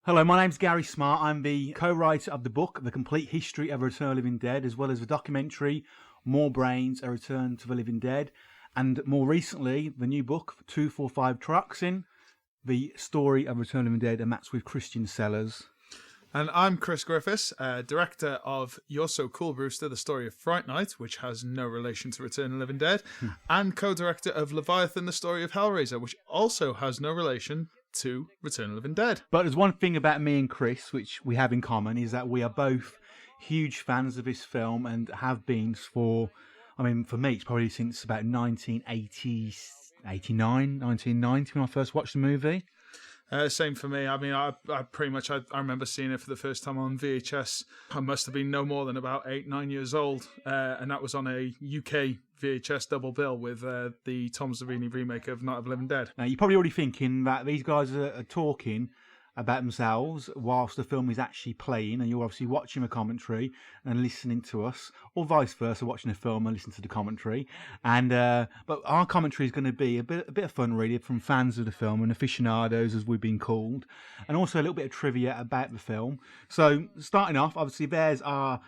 Hello, my name's Gary Smart. I'm the co-writer of the book, The Complete History of Return of the Living Dead, as well as the documentary, More Brains, A Return to the Living Dead, and more recently, the new book, 245 Trioxin, The Story of Return of the Living Dead, and that's with Christian Sellers. And I'm Chris Griffiths, director of You're So Cool, Brewster, the story of Fright Night, which has no relation to Return of the Living Dead, and co-director of Leviathan, the story of Hellraiser, which also has no relation to Return of the Living Dead. But there's one thing about me and Chris, which we have in common, is that we are both huge fans of this film and have been for me, it's probably since about 1989, 1990 when I first watched the movie. Same for me. I mean, I pretty much, I remember seeing it for the first time on VHS. I must have been no more than about 8-9 years old. And that was on a UK VHS double bill with the Tom Savini remake of Night of the Living Dead. Now, you're probably already thinking that these guys are talking about themselves whilst the film is actually playing, and you're obviously watching a commentary and listening to us, or vice versa, watching a film and listening to the commentary. And but our commentary is going to be a bit of fun, really, from fans of the film and aficionados, as we've been called, and also a little bit of trivia about the film. So, starting off, obviously, there's our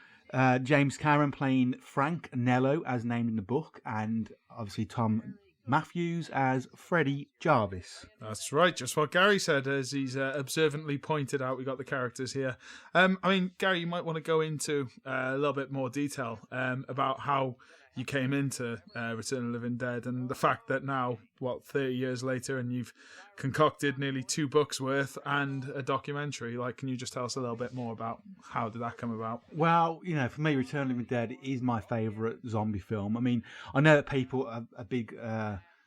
James Cameron playing Frank Nello, as named in the book, and obviously Tom Matthews as Freddie Jarvis. That's right, just what Gary said, as he's observantly pointed out. We got the characters here. I mean, Gary, you might want to go into a little bit more detail about how you came into Return of the Living Dead, and the fact that now, 30 years later, and you've concocted nearly 2 books worth and a documentary. Like, can you just tell us a little bit more about how did that come about? Well, for me, Return of the Living Dead is my favourite zombie film. I mean, I know that people have a big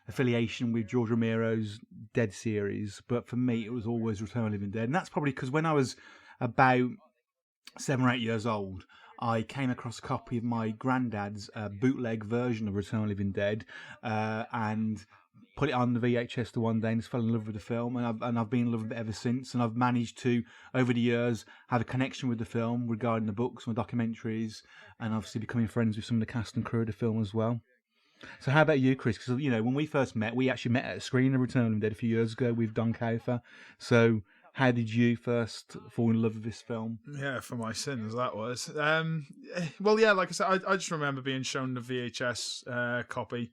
affiliation with George Romero's Dead series, but for me, it was always Return of the Living Dead. And that's probably because when I was about 7 or 8 years old, I came across a copy of my granddad's bootleg version of Return of the Living Dead and put it on the VHS the one day and just fell in love with the film, and I've been in love with it ever since. And I've managed to, over the years, have a connection with the film regarding the books and the documentaries, and obviously becoming friends with some of the cast and crew of the film as well. So how about you, Chris? Because, when we first met, we actually met at a screening of Return of the Living Dead a few years ago with Don Kaufer. So how did you first fall in love with this film? Yeah, for my sins, that was. Well, yeah, like I said, I just remember being shown the VHS copy.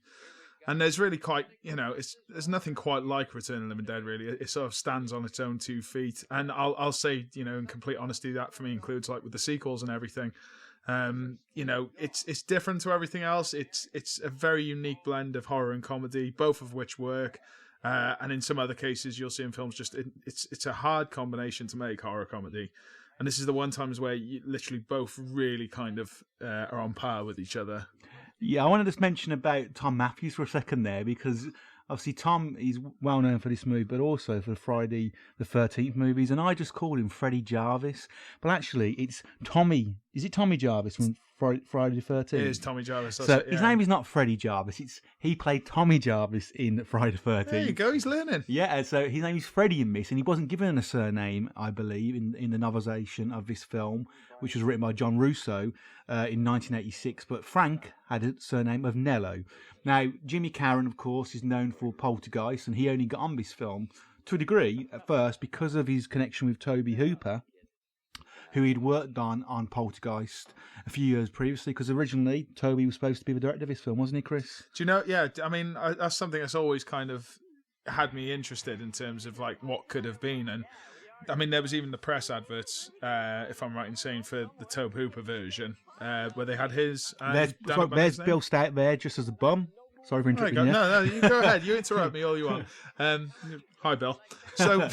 And there's really quite, there's nothing quite like Return of the Living Dead, really. It sort of stands on its own 2 feet. And I'll say, in complete honesty, that for me includes, like, with the sequels and everything. It's different to everything else. It's a very unique blend of horror and comedy, both of which work. And in some other cases, you'll see in films it's a hard combination to make, horror comedy. And this is the one times where you literally both really kind of are on par with each other. Yeah, I want to just mention about Tom Matthews for a second there, because obviously Tom is well known for this movie, but also for the Friday the 13th movies, and I just called him Freddie Jarvis, but actually it's Tommy. Is it Tommy Jarvis from Friday the 13th? It is Tommy Jarvis. So his name is not Freddie Jarvis. He played Tommy Jarvis in Friday the 13th. There you go, he's learning. Yeah, so his name is Freddie in this, and he wasn't given a surname, I believe, in the novelisation of this film, which was written by John Russo in 1986, but Frank had a surname of Nello. Now, Jimmy Caron, of course, is known for Poltergeist, and he only got on this film, to a degree, at first, because of his connection with Tobe Hooper, who he'd worked on Poltergeist a few years previously, because originally Tobe was supposed to be the director of this film, wasn't he, Chris? Do you know, yeah, I mean, that's something that's always kind of had me interested in terms of, like, what could have been. And I mean, there was even the press adverts, if I'm right in saying, for the Tobe Hooper version, where they had his. There's Bill Stout there, just as a bum. Sorry for interrupting you. No, you go ahead. You interrupt me all you want. Hi, Bill. So,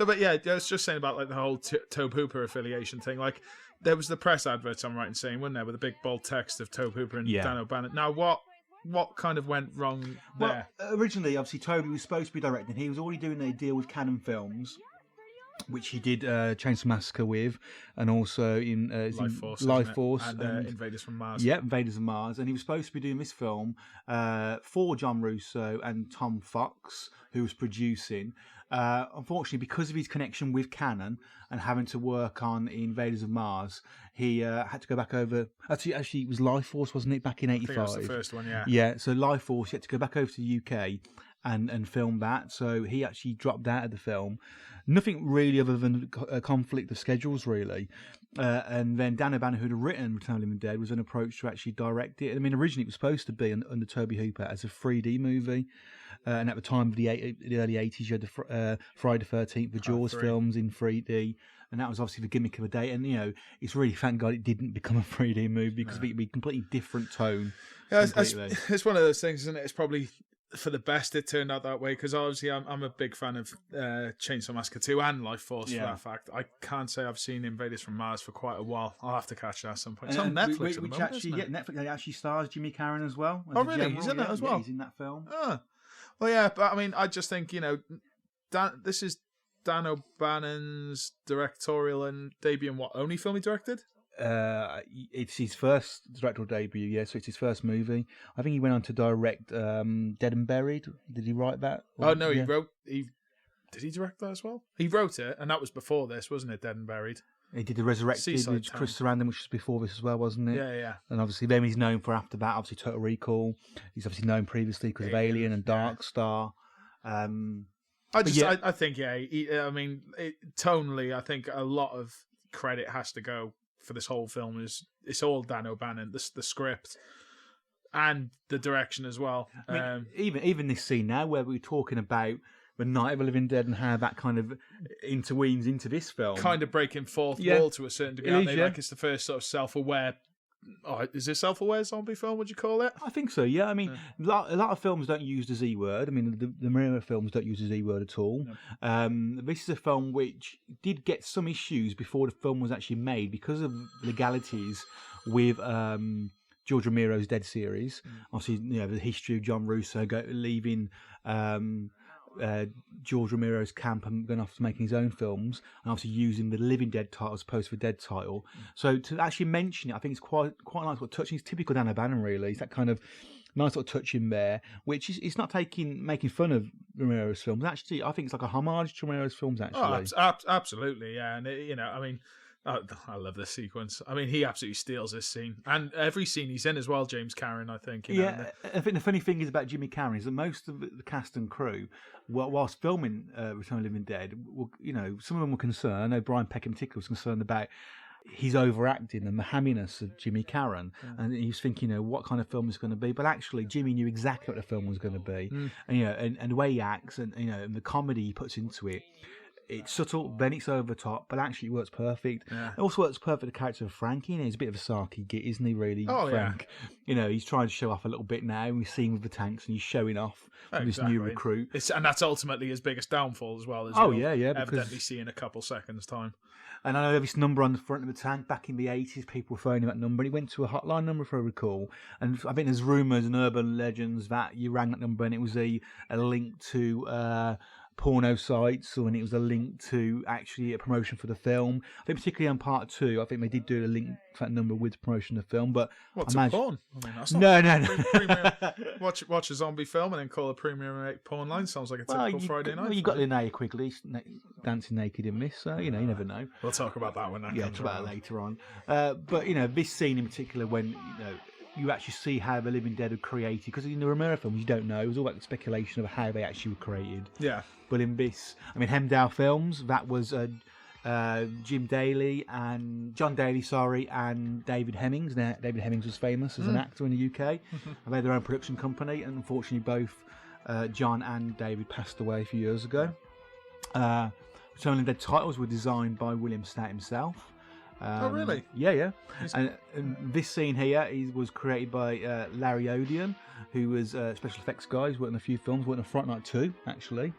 but yeah, I was just saying about, like, the whole Tobe Hooper affiliation thing. Like, there was the press adverts, I'm right in saying, wasn't there, with the big bold text of Tobe Hooper and Dan O'Bannon. Now, what kind of went wrong there? Well, originally, obviously, Tobe was supposed to be directing. He was already doing a deal with Cannon Films, which he did Chainsaw Massacre with, and also in Life Force and Invaders from Mars. Yeah, Invaders from Mars. And he was supposed to be doing this film for John Russo and Tom Fox, who was producing. Unfortunately, because of his connection with Cannon and having to work on Invaders of Mars, he had to go back over. Actually, it was Life Force, wasn't it, back in '85? I think that was the first one, yeah. Yeah, so Life Force, he had to go back over to the UK and filmed that. So he actually dropped out of the film. Nothing really other than a conflict of schedules, really. And then Dan O'Bannon, who'd written Return of the Living Dead, was then approached to actually direct it. I mean, originally it was supposed to be under Toby Hooper as a 3D movie. And at the time of the early 80s, you had the Friday the 13th, the Jaws films in 3D. And that was obviously the gimmick of the day. And, it's really, thank God, it didn't become a 3D movie because it'd be a completely different tone. Yeah, it's one of those things, isn't it? It's probably for the best it turned out that way, because obviously I'm a big fan of Chainsaw Massacre 2 and Life Force for that fact. I can't say I've seen Invaders from Mars for quite a while. I'll have to catch that at some point. It's on Netflix at the moment, isn't it? Netflix actually stars Jimmy Carran as well. Oh, really? He's in that as well? Yeah, he's in that film. Oh. Well, yeah, but I mean, I just think, this is Dan O'Bannon's directorial debut, and what, only film he directed? It's his first directorial debut, so it's his first movie. I think he went on to direct Dead and Buried. Did he write that? Oh, no, he wrote... Did he direct that as well? He wrote it, and that was before this, wasn't it, Dead and Buried? He did The Resurrected with Chris Sarandon, which was before this as well, wasn't it? Yeah. And obviously then he's known for after that, obviously Total Recall. He's obviously known previously because of Alien and Dark Star. I think, tonally, I think a lot of credit has to go for this whole film. It's all Dan O'Bannon, the script and the direction as well. Even this scene now where we're talking about the Night of the Living Dead and how that kind of interweaves into this film. Kind of breaking fourth wall to a certain degree, aren't they? Like it's the first sort of self-aware... Oh, is this self-aware zombie film, would you call it? I think so, yeah. I mean, a lot of films don't use the Z word. I mean, the Romero films don't use the Z word at all. No. This is a film which did get some issues before the film was actually made because of legalities with George Romero's Dead series. Obviously, the history of John Russo leaving... George Romero's camp and going off to making his own films, and obviously using the Living Dead title as opposed to the Dead title. So to actually mention it, I think it's quite a nice little touch. It's typical Dan O'Bannon, really. It's that kind of nice little touch in there, which is it's not making fun of Romero's films. Actually, I think it's like a homage to Romero's films. Actually, absolutely, yeah. And I love this sequence. I mean, he absolutely steals this scene, and every scene he's in as well. James Carran, I think. I think the funny thing is about Jimmy Carran is that most of the cast and crew, whilst filming Return of the Living Dead, some of them were concerned. I know Brian Peck in particular was concerned about his overacting and the hamminess of Jimmy Carran, and he was thinking, what kind of film it's going to be. But actually, Jimmy knew exactly what the film was going to be, and the way he acts, and and the comedy he puts into it. It's subtle, then it's over the top, but actually it works perfect. Yeah. It also works perfect, the character of Frankie. He's a bit of a sarky git, isn't he, really, Frank? Yeah. He's trying to show off a little bit now, and we see him with the tanks, and he's showing off with this new recruit. And that's ultimately his biggest downfall as well. Evidently see in a couple seconds' time. And I know this number on the front of the tank, back in the 80s, people were phoning that number, and it went to a hotline number, if I recall. And I think there's rumours and urban legends that you rang that number, and it was a link to... porno sites, and it was a link to actually a promotion for the film. I think particularly on part 2, I think they did do a link to that number with promotion of the film. But what's a porn? I mean, that's no. Watch a zombie film and then call a premium porn line. Sounds like a typical Friday night. Well, you got Linnea Quigley dancing naked in this, so you never know. We'll talk about that when that comes talk about it later on. But this scene in particular, when you actually see how the Living Dead are created, because in the Romero films you don't know. It was all about the speculation of how they actually were created. Yeah. But in this, Hemdale Films, that was Jim Daly and John Daly, and David Hemmings. Now, David Hemmings was famous as an actor in the UK. They had their own production company, and unfortunately both John and David passed away a few years ago. Return of the Dead titles were designed by William Stout himself. Oh, really? Yeah. And this scene here was created by Larry Odeon, who was a special effects guy. He's worked in a few films, worked on Fright Night 2, actually.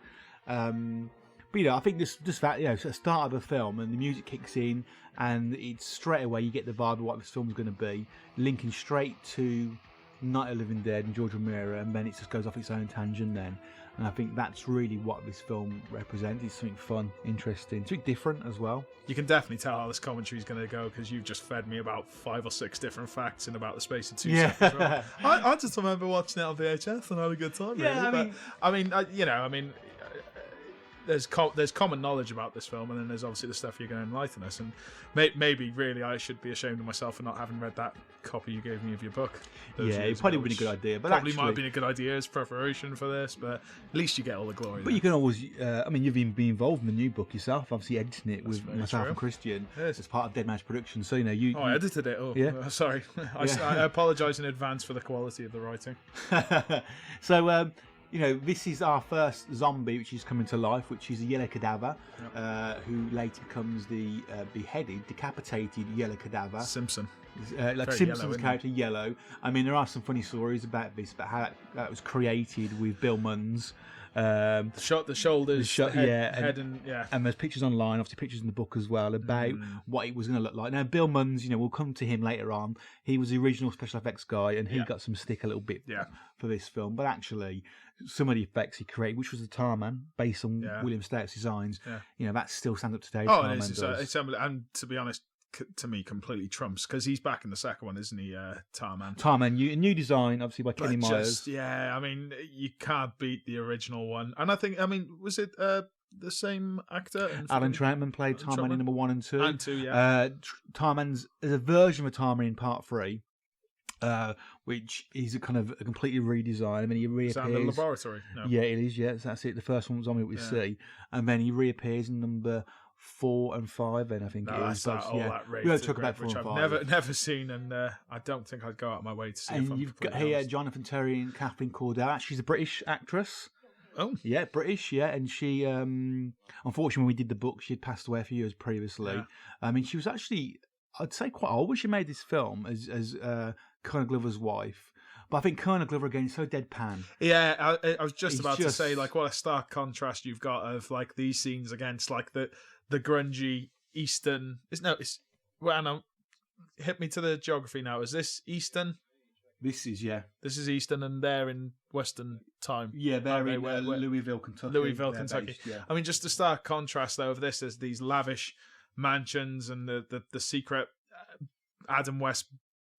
But I think just that, it's the start of the film and the music kicks in, and it's straight away you get the vibe of what this film's going to be, linking straight to Night of the Living Dead and George Romero, and then it just goes off its own tangent then. And I think that's really what this film represents. It's something fun, interesting, something different as well. You can definitely tell how this commentary is going to go, because you've just fed me about 5 or 6 different facts in about the space of 2 seconds. Right? I just remember watching it on VHS and had a good time. Yeah, really. there's common knowledge about this film, and then there's obviously the stuff you're going to enlighten us. And maybe really I should be ashamed of myself for not having read that copy you gave me of your book. Yeah, it probably would have been a good idea. But probably actually, might have been a good idea as preparation for this, but at least you get all the glory. But you can always, I mean, you've been involved in the new book yourself, obviously editing it with very myself true. and Christian Yes. as part of Dead Man's production. So, you know, you. Oh, I edited it. Oh, Yeah. Sorry. I apologise in advance for the quality of the writing. So, you know, this is our first zombie which is coming to life, which is a yellow cadaver, who later becomes the beheaded, decapitated yellow cadaver. Simpson. Like Very Simpson's yellow, isn't character, Yellow. I mean, there are some funny stories about this, about how that was created with Bill Munns. The shoulders, the head, and there's pictures online, obviously pictures in the book as well, about what it was going to look like. Now, Bill Munns, you know, we'll come to him later on. He was the original special effects guy, and he got some stick a little bit for this film. But actually, some of the effects he created, which was the Tarman, based on William Stout's designs, you know, that still stands up today. Oh, it is. It's and to be honest, to me, completely trumps, because he's back in the second one, isn't he, Tarman? Tarman, new design, obviously by Kenny Myers. Yeah, I mean, you can't beat the original one. And I think, I mean, was it the same actor? Alan Troutman played Tarman in number 1 and 2. And 2, yeah. Tarman's there's a version of Tarman in part 3. Which is a kind of a completely redesign. I mean, he reappears. Is that in the laboratory? No. Yeah, it is. Yes, that's it. The first one was on it. We see, and then he reappears in number 4 and 5. Then I think it is. We won't talk about 4 and 5. Never seen, and I don't think I'd go out of my way to see. And you've got here Jonathan Terry and Kathleen Cordell. She's a British actress. Oh, yeah, British. Yeah, and she, unfortunately, when we did the book, she had passed away a few years previously. Yeah. I mean, she was actually, I'd say, quite old when she made this film as Colonel Glover's wife. But I think Colonel Glover again is so deadpan. Yeah, I was just about to say, like, what a stark contrast you've got of like these scenes against like the grungy Eastern. Hit me to the geography now. Is this Eastern? This is Eastern, and they're in Western time. Yeah, they're in Louisville, Kentucky. Based, yeah. I mean, just the stark contrast though of this is these lavish mansions and the secret Adam West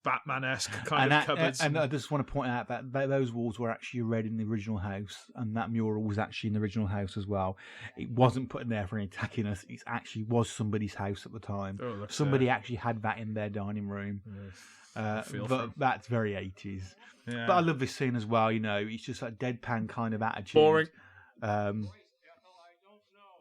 Batman-esque kind of cupboards. And I just want to point out that those walls were actually red in the original house, and that mural was actually in the original house as well. It wasn't put in there for any tackiness. It actually was somebody's house at the time. Somebody actually had that in their dining room. But that's very 80s. Yeah. But I love this scene as well. You know, it's just that deadpan kind of attitude. Boring.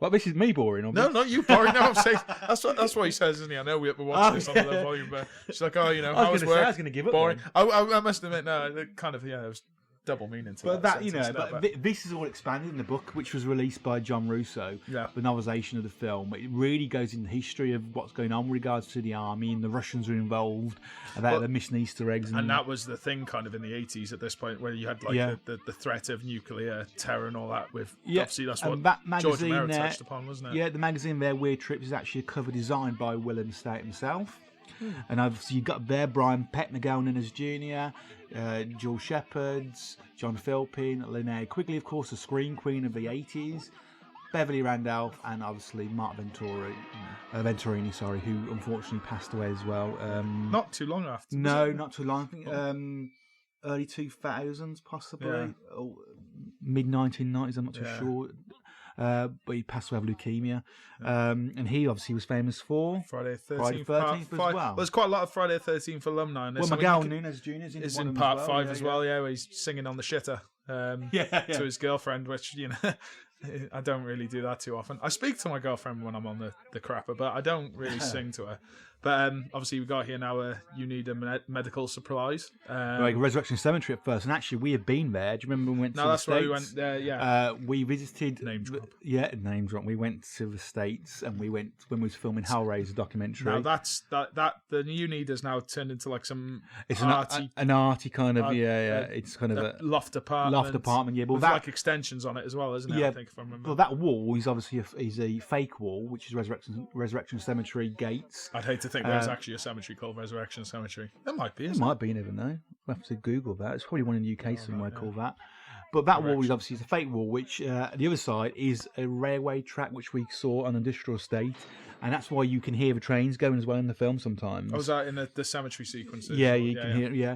Well, this is me boring. Obviously. No, not you boring. No, I'm saying that's what he says, isn't he? I know we're watching this on the low volume, but she's like, oh, you know, how was work? I was going to give up. Boring. I must admit, no, it kind of, it was double meaning to but that you know, but this is all expanded in the book, which was released by John Russo, the novelization of the film. It really goes into the history of what's going on with regards to the army, and the Russians were involved, about the missing Easter eggs, and that was the thing kind of in the 80s at this point, where you had like the threat of nuclear terror and all that. With obviously that's what that George Romero touched upon, wasn't it? Yeah, the magazine there, Weird Trips, is actually a cover designed by Willem Stout himself. And obviously you've got there Brian Peck McGowan as Jr., Joel Shepherds, John Philpin, Linnea Quigley, of course, the screen queen of the 80s, Beverly Randolph, and obviously Mark Venturini, who unfortunately passed away as well. Not too long after. No, not too long. I think early 2000s, possibly, or mid 1990s. I'm not too sure. But he passed away of leukemia. And he obviously was famous for Friday the 13th as well. Well, there's quite a lot of Friday the 13th alumni in this. Well, Miguel Nunez Jr. is in part 5 as well, where he's singing on the shitter to his girlfriend, which, you know, I don't really do that too often. I speak to my girlfriend when I'm on the crapper, but I don't really sing to her. But obviously, we got here now. You need a medical supplies. Like Resurrection Cemetery at first, and actually, we have been there. Do you remember when we went to the States? No, that's where we went there. Yeah, we visited. Name drop. Name drop. We went to the States, and we went when we was filming Hellraiser documentary. Now that's that. The You Need has now turned into like some. It's an arty kind of It's kind of a loft apartment. Yeah, but with like extensions on it as well, isn't it? Yeah, I think if I remember. Well, that wall is obviously a fake wall, which is Resurrection Cemetery gates. I'd hate to think there's actually a cemetery called Resurrection Cemetery. There might be. It might be. You never know. We'll have to Google that. It's probably one in the UK somewhere called that. But that wall is obviously a fake wall, which the other side is a railway track, which we saw on industrial estate, and that's why you can hear the trains going as well in the film sometimes. Oh, was that in the cemetery sequences? Yeah, you can hear. Yeah.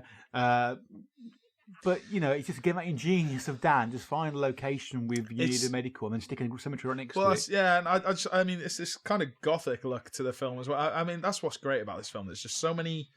But it's just again that ingenious of Dan. Just find a location with you need It's- a medical, and then stick a cemetery right next Well, to that's, it. yeah, and I mean, it's this kind of gothic look to the film as well. I mean, that's what's great about this film. There's just so many.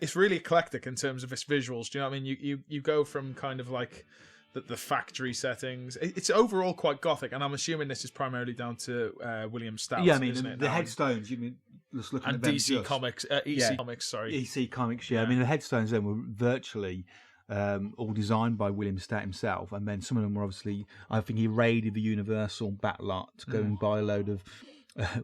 It's really eclectic in terms of its visuals. Do you know what I mean? You go from kind of like the factory settings. It's overall quite gothic, and I'm assuming this is primarily down to William Stout. Yeah, I mean isn't it? the headstones. You mean just looking and at them DC just- Comics, EC Comics. Sorry, EC Comics, yeah. I mean, the headstones then were virtually all designed by William Stout himself, and then some of them were obviously, I think he raided the Universal backlot to go and buy a load of,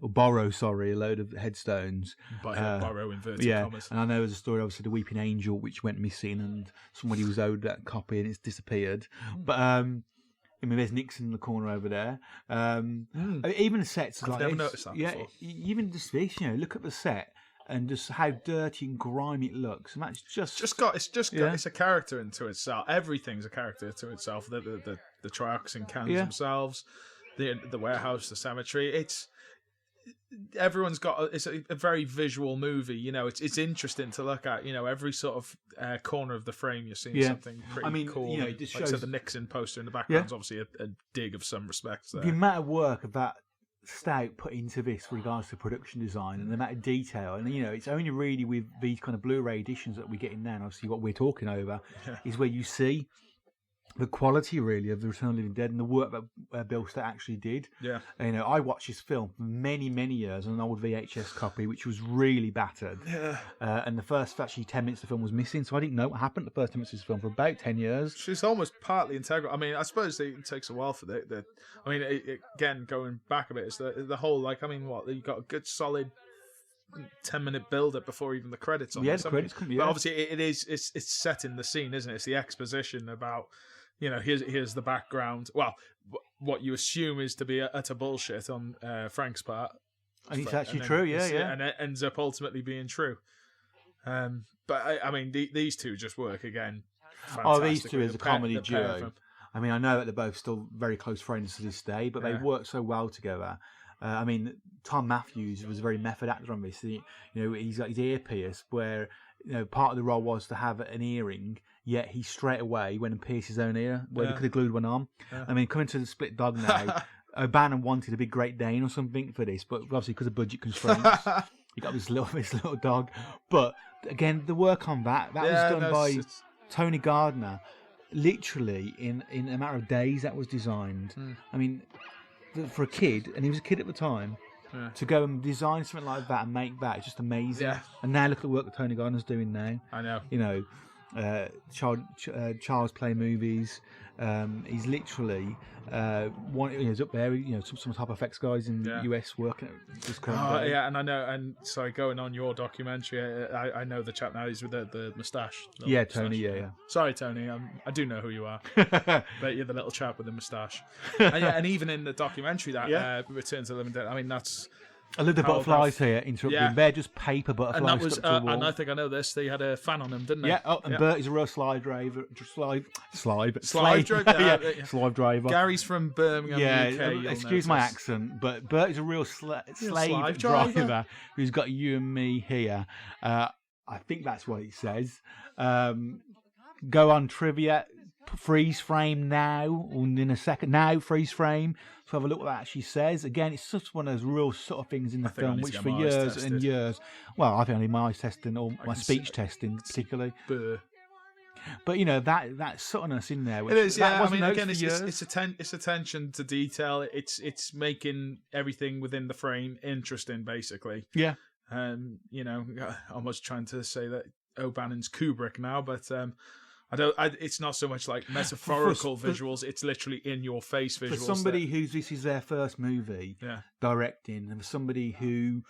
or borrow, sorry, a load of headstones. borrow inverted Yeah, commas. and I know there's a story, obviously, the Weeping Angel, which went missing, and somebody was owed that copy, and it's disappeared. But I mean, there's Nixon in the corner over there. I mean, even the sets, I've like never this, noticed that before. Even just this, look at the set. And just how dirty and grimy it looks, and that's just It's a character into itself. Everything's a character to itself. The trucks and cans themselves, the warehouse, the cemetery. Everyone's got. It's a very visual movie. It's interesting to look at. Every sort of corner of the frame, you're seeing something pretty cool. it just like I said, shows the Nixon poster in the background's obviously a dig of some respects there. the amount of work of that Stout put into this with regards to production design and the amount of detail, and it's only really with these kind of Blu-ray editions that we're getting now, and obviously what we're talking over is where you see the quality really of the Return of the Living Dead and the work that Bill Stout actually did. Yeah. I watched this film for many years on an old VHS copy which was really battered. Yeah. And the first actually 10 minutes of the film was missing, so I didn't know what happened the first 10 minutes of this film for about 10 years. She's almost partly integral. I mean, I suppose it takes a while for I mean, again, going back a bit, it's the whole, like, I mean, what, you got a good solid 10-minute build-up before even the credits on. Yeah, the credits come, But obviously it's set in the scene, isn't it? It's the exposition about, here's the background. Well, what you assume is to be utter bullshit on Frank's part. And it's actually true, yeah. And it ends up ultimately being true. But I mean, these two just work again. These two as a comedy duo. I mean, I know that they're both still very close friends to this day, but they work so well together. I mean, Tom Matthews was a very method actor on this. He's got his ear pierced, where part of the role was to have an earring, yet he straight away went and pierced his own ear, where they could have glued one on. I mean, coming to the Split Dog now, O'Bannon wanted a big Great Dane or something for this, but obviously because of budget constraints, he got this little dog. But again, the work on that was done by Tony Gardner. Literally in a matter of days, that was designed. I mean, for a kid, and he was a kid at the time, to go and design something like that and make that, it's just amazing. Yeah. And now look at the work that Tony Gardner's doing now. I know. Child's Play movies. He's literally he's up there. Some top effects guys in the US working at this current day. Yeah, and I know. And sorry, going on your documentary, I know the chap now. He's with the moustache. Yeah, Tony. Yeah. Sorry, Tony. I do know who you are. But you're the little chap with the moustache. And even in the documentary that Return to the Living Dead. I mean, that's. I love the butterflies here, interrupting. They're just paper butterflies. And that was, stuck to a wall. and I think I know this. They had a fan on them, didn't they? Yeah. Bert is a real slave driver. Slave driver. Slave driver. Gary's from Birmingham, UK. Excuse my accent, but Bert is a real slave driver who's got you and me here. I think that's what it says. Go on trivia. Freeze frame now, or in a second. Now, freeze frame. So have a look what that actually says. Again, it's just one of those real sort of things in the film, which for years and years. Well, I think only my eyes testing or my speech testing, particularly. But that subtleness in there. Which, it is, yeah. I mean, again, it's attention to detail. It's making everything within the frame interesting, basically. Yeah. Almost trying to say that O'Bannon's Kubrick now, but. It's not so much like metaphorical visuals. It's literally in your face visuals. For somebody this is their first movie directing, and for somebody who,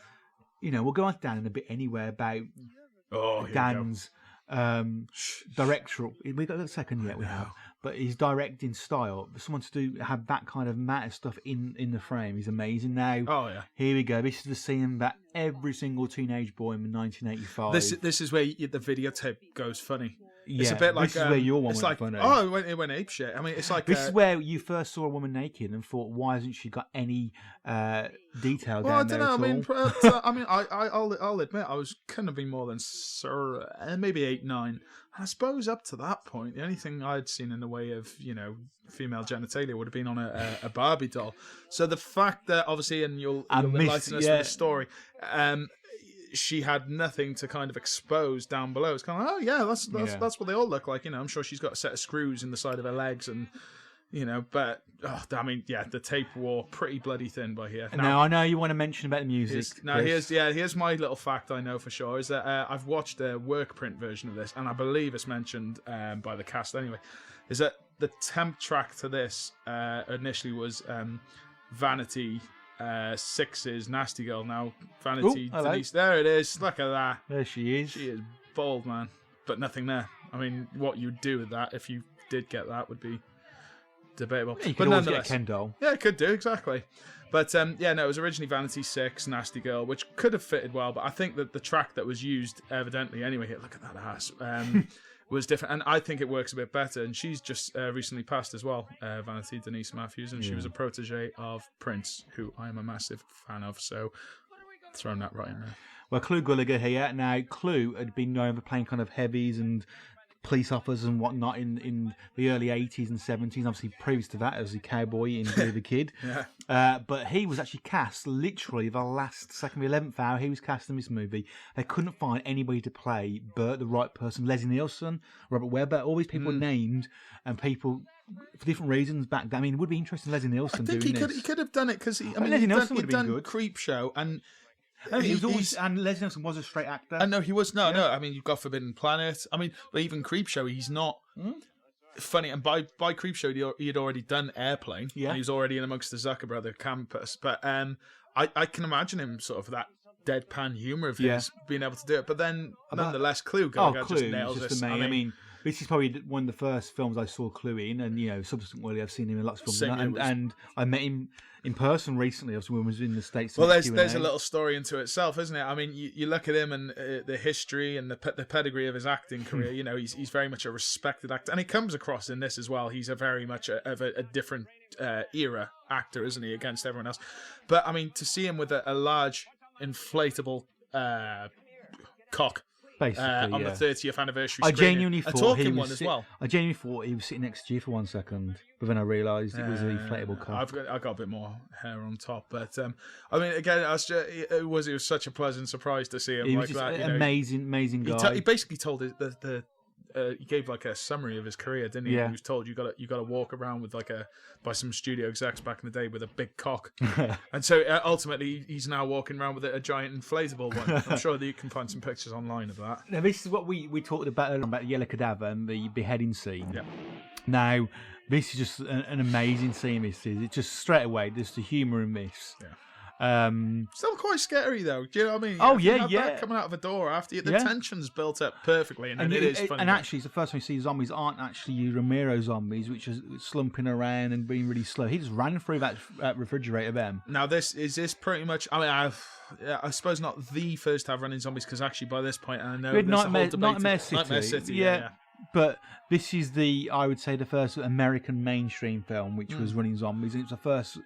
we'll go on down in a bit anyway about Dan's directorial. We got a second yet. We have, but his directing style. For someone to have that kind of matter stuff in the frame is amazing. Now, here we go. This is the scene that every single teenage boy in 1985. This is where the videotape goes funny. It's a Yeah, bit like this is where your one it's went like funny. it went ape shit. I mean, it's like This is where you first saw a woman naked and thought, why hasn't she got any detail well, I down don't there know. at I mean, all? I mean, I'll admit, couldn't have been more than maybe 8, 9. I suppose up to that point, the only thing I'd seen in the way of female genitalia would have been on a Barbie doll. So the fact that obviously, and you'll enlighten us with the story, she had nothing to kind of expose down below. It's kind of like, oh yeah, that's what they all look like. I'm sure she's got a set of screws in the side of her legs and. But I mean, yeah, the tape wore pretty bloody thin by here. Now I know you want to mention about the music. Here's my little fact I know for sure is that I've watched a work print version of this, and I believe it's mentioned by the cast anyway. Is that the temp track to this initially was Vanity 6's Nasty Girl. Now Vanity Denise, there it is. Look at that. There she is. She is bold, man, but nothing there. I mean, what you'd do with that if you did get that would be debatable. Yeah, you could always get a Ken doll. Yeah, it could do, exactly. But it was originally Vanity 6, Nasty Girl, which could have fitted well, but I think that the track that was used, evidently, anyway, look at that ass, was different, and I think it works a bit better, and she's just recently passed as well, Vanity Denise Matthews, and she was a protege of Prince, who I am a massive fan of, so throwing that right in there. Well, Clu Gulager here. Now, Clu had been known for playing kind of heavies and police officers and whatnot in the early 80s and 70s. Obviously, previous to that, as a cowboy in Billy the Kid. But he was actually cast literally the last, second, 11th hour. He was cast in this movie. They couldn't find anybody to play Bert, the right person. Leslie Nielsen, Robert Webber, all these people were named, and people for different reasons back then. I mean, it would be interesting Leslie Nielsen doing this. I think he could have done it because Leslie Nielsen would have been good. Creepshow and. He was always, and Leslie Nielsen was a straight actor. No, he was no. I mean, you've got Forbidden Planet. I mean, but even Creepshow, he's not funny. And by Creepshow, he had already done Airplane. Yeah, and he was already in amongst the Zucker brother campus. But I can imagine him sort of that deadpan humor of his being able to do it. But then, nonetheless, Clu just nails this. I mean, this is probably one of the first films I saw Clu in, and subsequently I've seen him in lots of films. And I met him in person recently. I was when I was in the States. Well, there's a little story into itself, isn't it? I mean, you look at him and the history and the pedigree of his acting career. He's very much a respected actor, and he comes across in this as well. He's a very much of a different era actor, isn't he, against everyone else? But I mean, to see him with a large inflatable cock. Basically, on the 30th anniversary I genuinely thought he was sitting next to you for 1 second, but then I realised it was an inflatable cock. I've got a bit more hair on top, but I mean, again, it was such a pleasant surprise to see him he like was that. Amazing guy. He basically told he gave like a summary of his career, didn't he? Yeah. He was told you got to walk around with by some studio execs back in the day with a big cock, and so ultimately he's now walking around with a giant inflatable one. I'm sure that you can find some pictures online of that. Now this is what we talked about the Yellow Cadaver and the beheading scene. Yeah. Now this is just an amazing scene. This is it's just straight away. There's the humour in this. Yeah. Still quite scary though. Do you know what I mean? Oh that coming out of a door after the tension's built up perfectly, and it is funny. And actually, it's the first time we see zombies aren't actually Romero zombies, which are slumping around and being really slow. He just ran through that refrigerator. Them. Now, this pretty much. I mean, I suppose not the first to have running zombies because actually by this point, I know there's Nightmare City. Yeah. But this is I would say the first American mainstream film which was running zombies, and it's the first.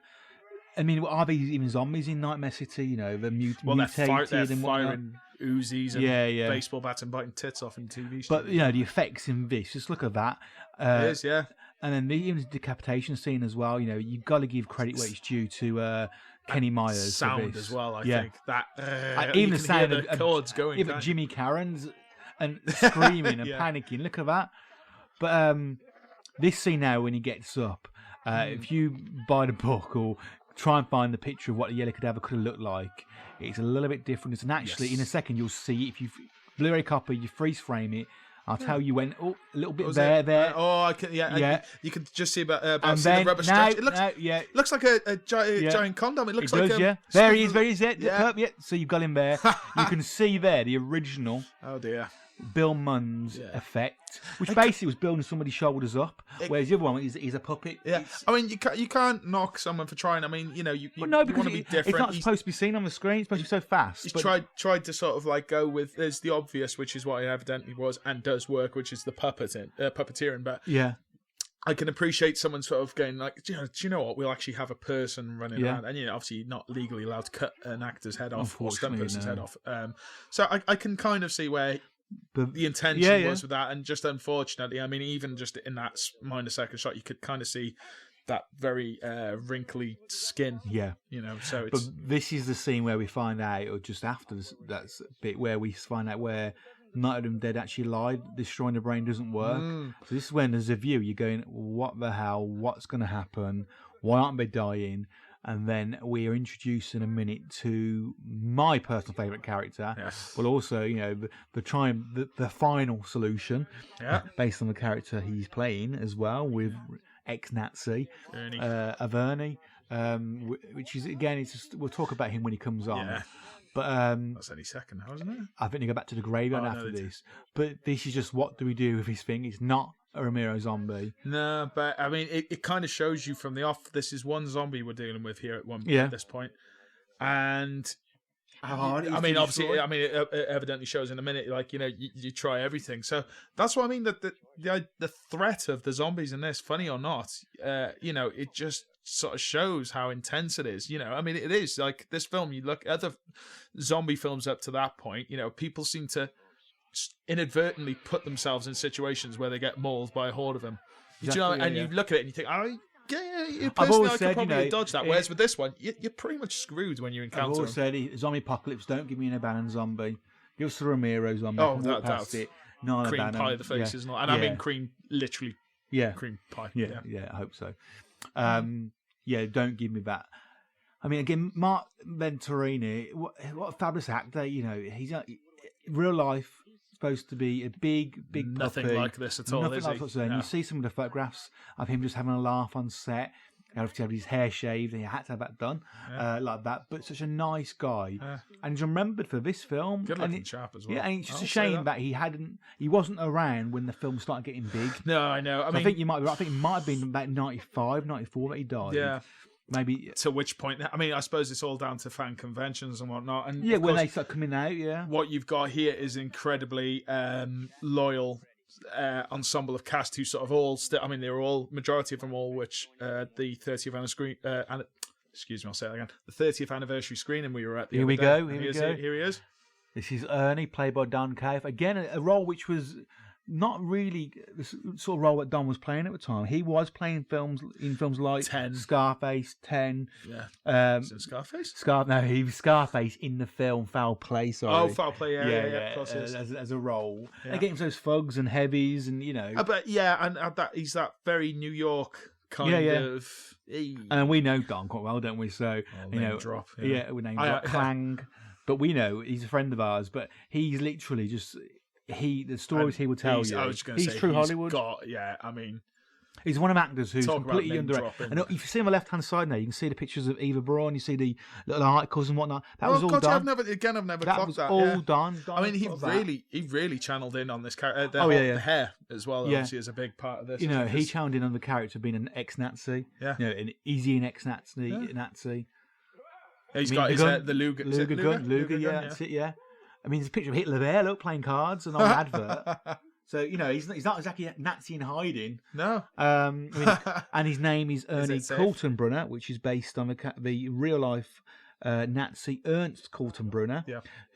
I mean, are these even zombies in Nightmare City? They're mutated they're and firing Uzis and baseball bats and biting tits off in TV shows. But the effects in this, just look at that. It is, yeah. And then even the decapitation scene as well. You've got to give credit where it's due to Kenny Myers. Sound as well. I think that even the sound of chords going. Yeah, but Jimmy Caron's and screaming and panicking. Look at that. But this scene now when he gets up, if you buy the book or try and find the picture of what the Yellow Cadaver could have looked like, it's a little bit different. And actually, in a second, you'll see if you Blu-ray copy, you freeze frame it. I'll tell you when. Oh, a little bit there. I can. Yeah. You can just see about the rubber stretch. It looks like a giant condom. It looks like. There he is. Yeah. So you've got him there. You can see there the original. Oh dear. Bill Munn's effect, which basically was building somebody's shoulders up, whereas the other one is a puppet. Yeah, I mean, you can't knock someone for trying. I mean, you no, want because to be different. It's not supposed to be seen on the screen. It's supposed to be so fast. He's tried to sort of like go with there's the obvious, which is what it evidently was and does work, which is the puppeteering. But yeah. I can appreciate someone sort of going like, do you know what? We'll actually have a person running around, and obviously you're not legally allowed to cut an actor's head off or stunt a person's head off. So I can kind of see where the intention was with that, and just unfortunately, I mean, even just in that minor second shot, you could kind of see that very wrinkly skin. Yeah, So it's. But this is the scene where we find out, or just after this, that's bit where we find out where Night of the Dead actually lied. Destroying the brain doesn't work. So this is when, as a viewer, you're going, "What the hell? What's going to happen? Why aren't they dying?" And then we are introduced in a minute to my personal favourite character, but also, the final solution, based on the character he's playing as well, with ex-Nazi of Ernie, which is again, we'll talk about him when he comes on. Yeah. But that's any second now, isn't it? I think they go back to the graveyard after this. But this is just what do we do with his thing? It's not a Romero zombie. No, but I mean, it kind of shows you from the off. This is one zombie we're dealing with here at this point, and how hard it is. I mean, obviously, it evidently shows in a minute. Like you try everything. So that's what I mean. That the threat of the zombies in this, funny or not, it just sort of shows how intense it is. I mean, it is like this film. You look at other zombie films up to that point. People seem to inadvertently put themselves in situations where they get mauled by a horde of them. Exactly, you look at it and you think, personally, I've always I said, could probably dodge that. Whereas with this one, you're pretty much screwed when you encounter I've always them. said, zombie apocalypse, don't give me an abandoned zombie. Give us a Romero zombie. Oh, walk past it. Not cream abandoned. pie of the faces, and I mean cream, literally. Yeah, cream pie. Yeah, I hope so. Don't give me that. I mean, again, Mark Venturini, what a fabulous actor. He's real life supposed to be a big nothing puppy. like this at all. Nothing like this. And you see some of the photographs of him just having a laugh on set. He had to have his hair shaved, and he had to have that done like that. But such a nice guy, and he's remembered for this film. Good looking chap as well. Yeah, and it's just a shame that he wasn't around when the film started getting big. No, I know. I think you might be right. I think it might have been about 95, 94 that he died. Yeah. Maybe to which point? I mean, I suppose it's all down to fan conventions and whatnot. And when they start coming out, what you've got here is incredibly loyal ensemble of cast who sort of all. I mean, they were all majority of them all, which the 30th anniversary. Excuse me, I'll say it again. The 30th anniversary screening we were at. Here we go. Here he is. This is Ernie, played by Don Cave. Again, a role which was not really the sort of role that Don was playing at the time. He was playing in films like 10. Scarface, 10. Yeah. Scarface? No, he was Scarface in the film Foul Play, sorry. Oh, Foul Play, yeah. As a role. Yeah. Against those thugs and heavies and, But and that he's that very New York kind of... And we know Don quite well, don't we? So, name drop. Yeah, we name drop. Clang. But we know he's a friend of ours, but he's literally just... the stories he will tell you. I was going to say, true Hollywood. I mean, he's one of them actors who's completely underrated. And if you see on the left hand side now, you can see the pictures of Eva Braun. You see the little articles and whatnot. That was all done. I've never that clocked was that. all done. I mean, he really channeled in on this character. The hair as well. Obviously, is a big part of this. He channeled in on the character being an ex-Nazi. Yeah. Is he an ex-Nazi? Nazi. He's got his the Luger gun. Luger, yeah, that's it, yeah. I mean, there's a picture of Hitler there, playing cards and on the advert. So, he's not exactly a Nazi in hiding. No. And his name is Ernie Kaltenbrunner, which is based on the real-life Nazi Ernst Kaltenbrunner,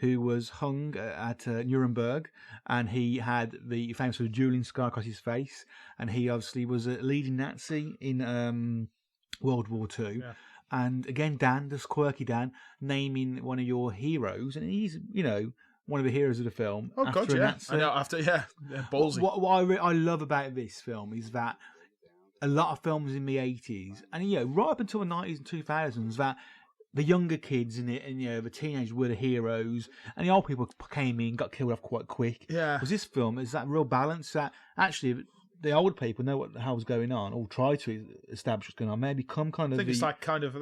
who was hung at Nuremberg, and he had the famous dueling scar across his face, and he obviously was a leading Nazi in World War II. Yeah. And again, Dan, this quirky Dan, naming one of your heroes, and he's, one of the heroes of the film. Oh, God, yeah. I know, ballsy. What I love about this film is that a lot of films in the 80s, and, right up until the 90s and 2000s, that the younger kids in it, and, the teenagers were the heroes, and the old people came in, got killed off quite quick. Yeah. Was this film, is that real balance that actually... The old people know what the hell's going on, or try to establish what's going on. Maybe become kind of. I think it's like kind of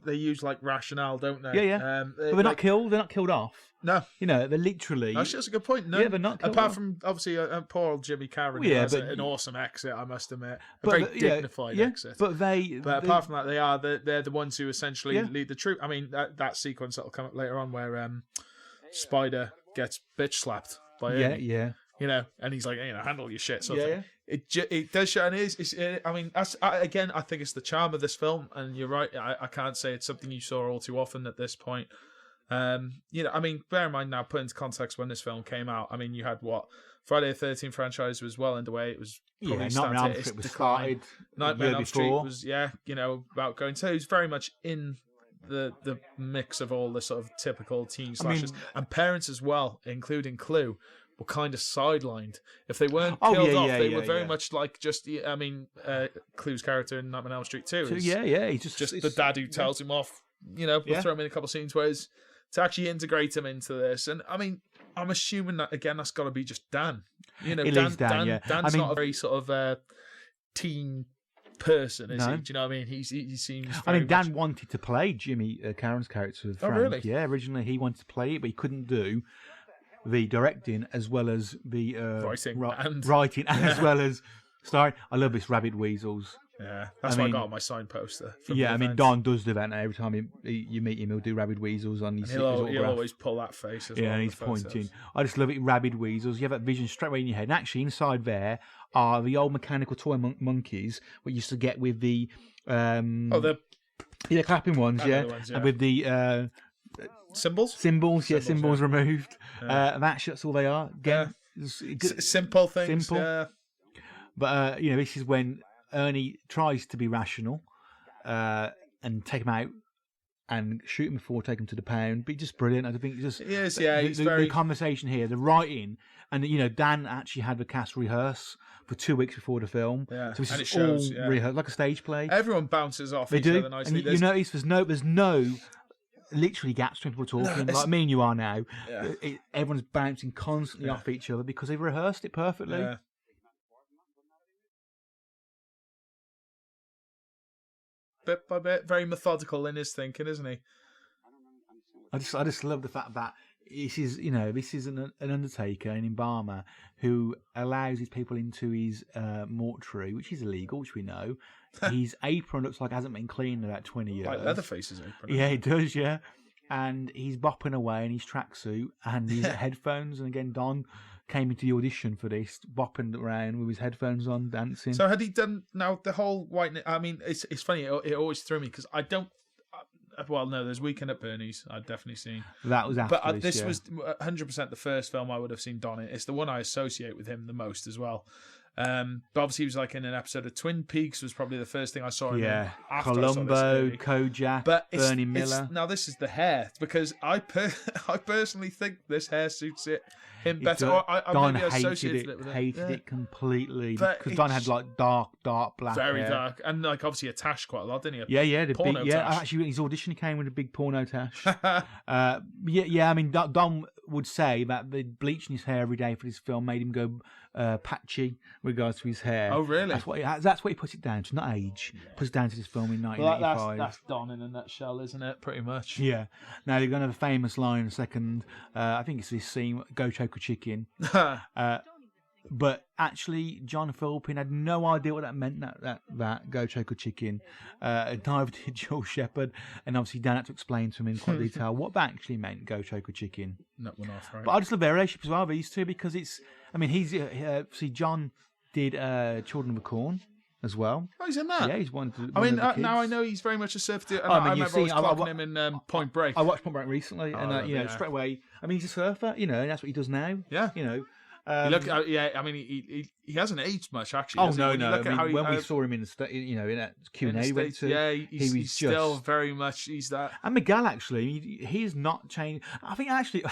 they use like rationale, don't they? Yeah, yeah. But they're not killed. They're not killed off. No, You know, they're literally. actually, that's a good point. No, Yeah, they're not killed apart off. from obviously poor old Jimmy Cameron, Well, who yeah, has but- an awesome exit. I must admit, a but very yeah, dignified yeah, exit. But they. But they- apart from that, they're the ones who essentially Yeah. lead the troop. I mean, that sequence that'll come up later on where Spider gets bitch slapped by yeah, Ernie, yeah. you know, and he's like, handle your shit. Sort Yeah, of yeah. thing. It does show, and I mean, again, I think it's the charm of this film, and you're right. I can't say it's something you saw all too often at this point. You know, I mean, bear in mind now, put into context when this film came out. I mean, you had what Friday the 13th franchise was well underway. It was probably Yeah, starting Nightmare on to Elm its Street was decline. started. Nightmare on year Elm Street before. was, about going. So he's very much in the mix of all the sort of typical teen slashers, and parents as well, including Clue, were kind of sidelined. If they weren't killed off, they were very much like just. I mean, Clue's character in Nightmare on Elm Street 2 So, is yeah. He's just the dad who tells him off. You know, we'll Yeah. throw him in a couple of scenes. Whereas to actually integrate him into this, and I mean, I'm assuming that again, that's got to be just Dan. You know, It is Dan, yeah. Dan's I mean- not a very sort of teen person, is No. he? Do you know what I mean? He seems. I mean, very Dan much- wanted to play Jimmy Cameron's character. Oh, Frank. really? Yeah, originally he wanted to play it, but he couldn't do the directing as well as the Writing and- writing as well as starring. I love this Rabbit Weasels. Yeah, that's I what mean- I got on my sign poster. from Yeah, the I mean event. Don does do that now. Every time you meet him, he'll do Rabbit Weasels on his, And he'll always pull that face as well. yeah, and in he's the photos. pointing. I just love it. Rabid Weasels. You have that vision straight away in your head. And actually, inside there are the old mechanical toy monkeys we used to get with the Oh, the clapping ones, I know yeah, the ones, yeah. and with the symbols. symbols, Symbols, symbols yeah. removed. And actually, that's all they are. Again, it's good. Simple things. Simple. Yeah. But you know, this is when Ernie tries to be rational and take him out and shoot him before taking him to the pound. But just brilliant. I think just Yes, yeah, he's the very. conversation here, the writing, and you know, Dan actually had the cast rehearse for 2 weeks before the film. Yeah, So this and is it shows, all yeah. rehearsed like a stage play. Everyone bounces off They each do, other nicely. and you notice there's no literally gaps between people talking it's- like me and you are now. Yeah. Everyone's bouncing constantly Yeah. off each other because they've rehearsed it perfectly. Yeah. Bit by bit, very methodical in his thinking, isn't he? I just love the fact that this is an undertaker, an embalmer who allows his people into his mortuary, which is illegal, which we know. His apron looks like it hasn't been cleaned in about 20 years. Like Leatherface's apron. Yeah, it does, yeah. And he's bopping away in his tracksuit and his headphones. And again, Don came into the audition for this, bopping around with his headphones on, dancing. So had he done now the whole white? I mean, it's funny. It always threw me because I don't. Well, no, there's Weekend at Bernie's. I'd definitely seen, that was after but this yeah. was 100% the first film I would have seen Don in. It's the one I associate with him the most as well. But obviously, he was like in an episode of Twin Peaks. Was probably the first thing I saw him Yeah, in after I saw this Columbo, movie. Kojak, But Bernie Miller. now this is the hair because I personally think this hair suits him better. Or I Don maybe associated hated with hated Yeah. it completely But because Don had it's like dark black very hair. dark and like obviously attached quite a lot, didn't he? Yeah, the Porno big, tash. actually, his audition he came with a big porno tash. I mean, Don would say that the bleaching his hair every day for this film made him go patchy with regards to his hair. Oh, really? That's what he puts it down to, not age. Puts it down to this film in 1985. that's Don in a nutshell, isn't it? Pretty much. Yeah. Now they're going to have a famous line in a second. I think it's this scene, "Go choke a chicken." But actually, John Philpin had no idea what that meant. That "Go choke a chicken." Neither did Joel Shepherd, and obviously Dan had to explain to him in quite detail what that actually meant. "Go choke a chicken." Nut one off, right? But I just love their relationship as well, these two, because it's. I mean, see, John did "Children of the Corn" as well. Oh, he's in that. Yeah, he's one. I mean, of the now I kids. know he's very much a surfer. Oh, I mean, I you remember always see, I clocking him in Point Break. I watched Point Break recently, and I love it, yeah. straight away. I mean, he's a surfer, and that's what he does now. Yeah. Um, You look, yeah. I mean, he hasn't aged much actually. Oh has he? no, When you no! look I at how mean, he- when we how- saw him in the in that Q in and the A we went States, to, yeah, he he's was still just. very much. He's that. And Miguel actually, he has not changed. I think actually,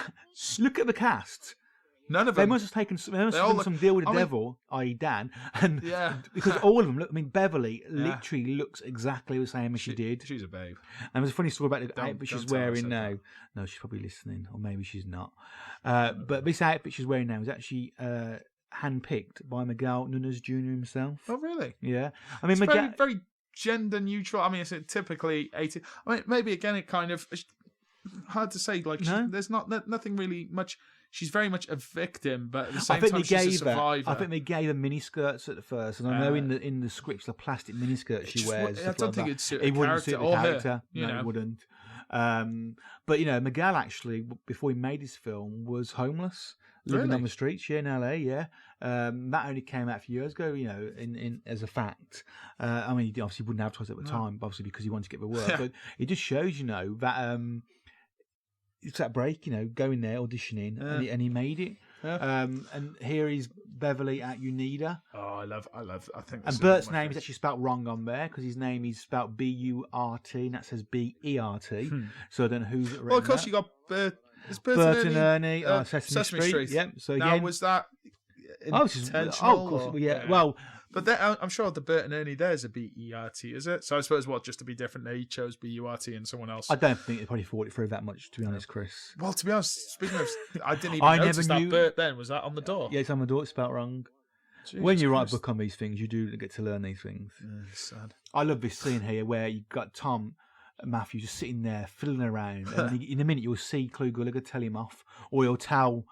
look at the cast. None of They them. must have taken some, all done look- some deal with the I mean- devil, i.e. Dan, and Yeah. because all of them look. I mean, Beverly literally looks exactly the same as she did. She's a babe. And there's a funny story about the Don't- outfit she's don't tell her I wearing said now. that. No, she's probably listening, or maybe she's not. But this outfit she's wearing now is actually handpicked by Miguel Nunes Jr. himself. Oh really? Yeah, I mean, It's very, Miguel. very gender neutral. I mean, it's typically 18. I mean, maybe again, it kind of hard to say. Like, No. there's nothing really much. She's very much a victim, but at the I same think time, they she's a gave her. survivor. I think they gave her mini skirts at the first, and I know in the scripts the plastic mini skirt she just wears. I stuff don't like think that. it'd suit It a wouldn't character suit the or her, character. you No, know. it wouldn't. But Miguel actually, before he made his film, was homeless, living Really? on the streets. Yeah, in LA. Yeah, that only came out a few years ago. In as a fact. I mean, he obviously wouldn't advertise it at the time, obviously because he wanted to get the work. Yeah. But it just shows, that. It's that break, going there, auditioning, and he made it. Yeah. And here is Beverly at UNIDA. Oh, I think. This And is Bert's one of my name is actually spelt wrong on there because his name is spelt B-U-R-T, and that says B-E-R-T. So I don't know who's written Well, of course, that. you got Bert Bert and Ernie, Ernie, Sesame Street. Yep. So now, again, was that of intentional? course, or- yeah. Well, but I'm sure the Bert and Ernie there's a B-E-R-T, is it? So I suppose just to be different, they chose B-U-R-T and someone else. I don't think they probably thought it through that much, to be honest, Chris. Well, to be honest, speaking of, I didn't even I notice never that knew- Bert then. Was that on the door? Yeah, it's on my door, it's spelt wrong. Jesus When you write a Christ. book on these things, you do get to learn these things. Yeah, it's sad. I love this scene here where you've got Tom Matthew just sitting there fiddling around, and then in a minute you'll see Clu Gallagher tell him off, or he'll tell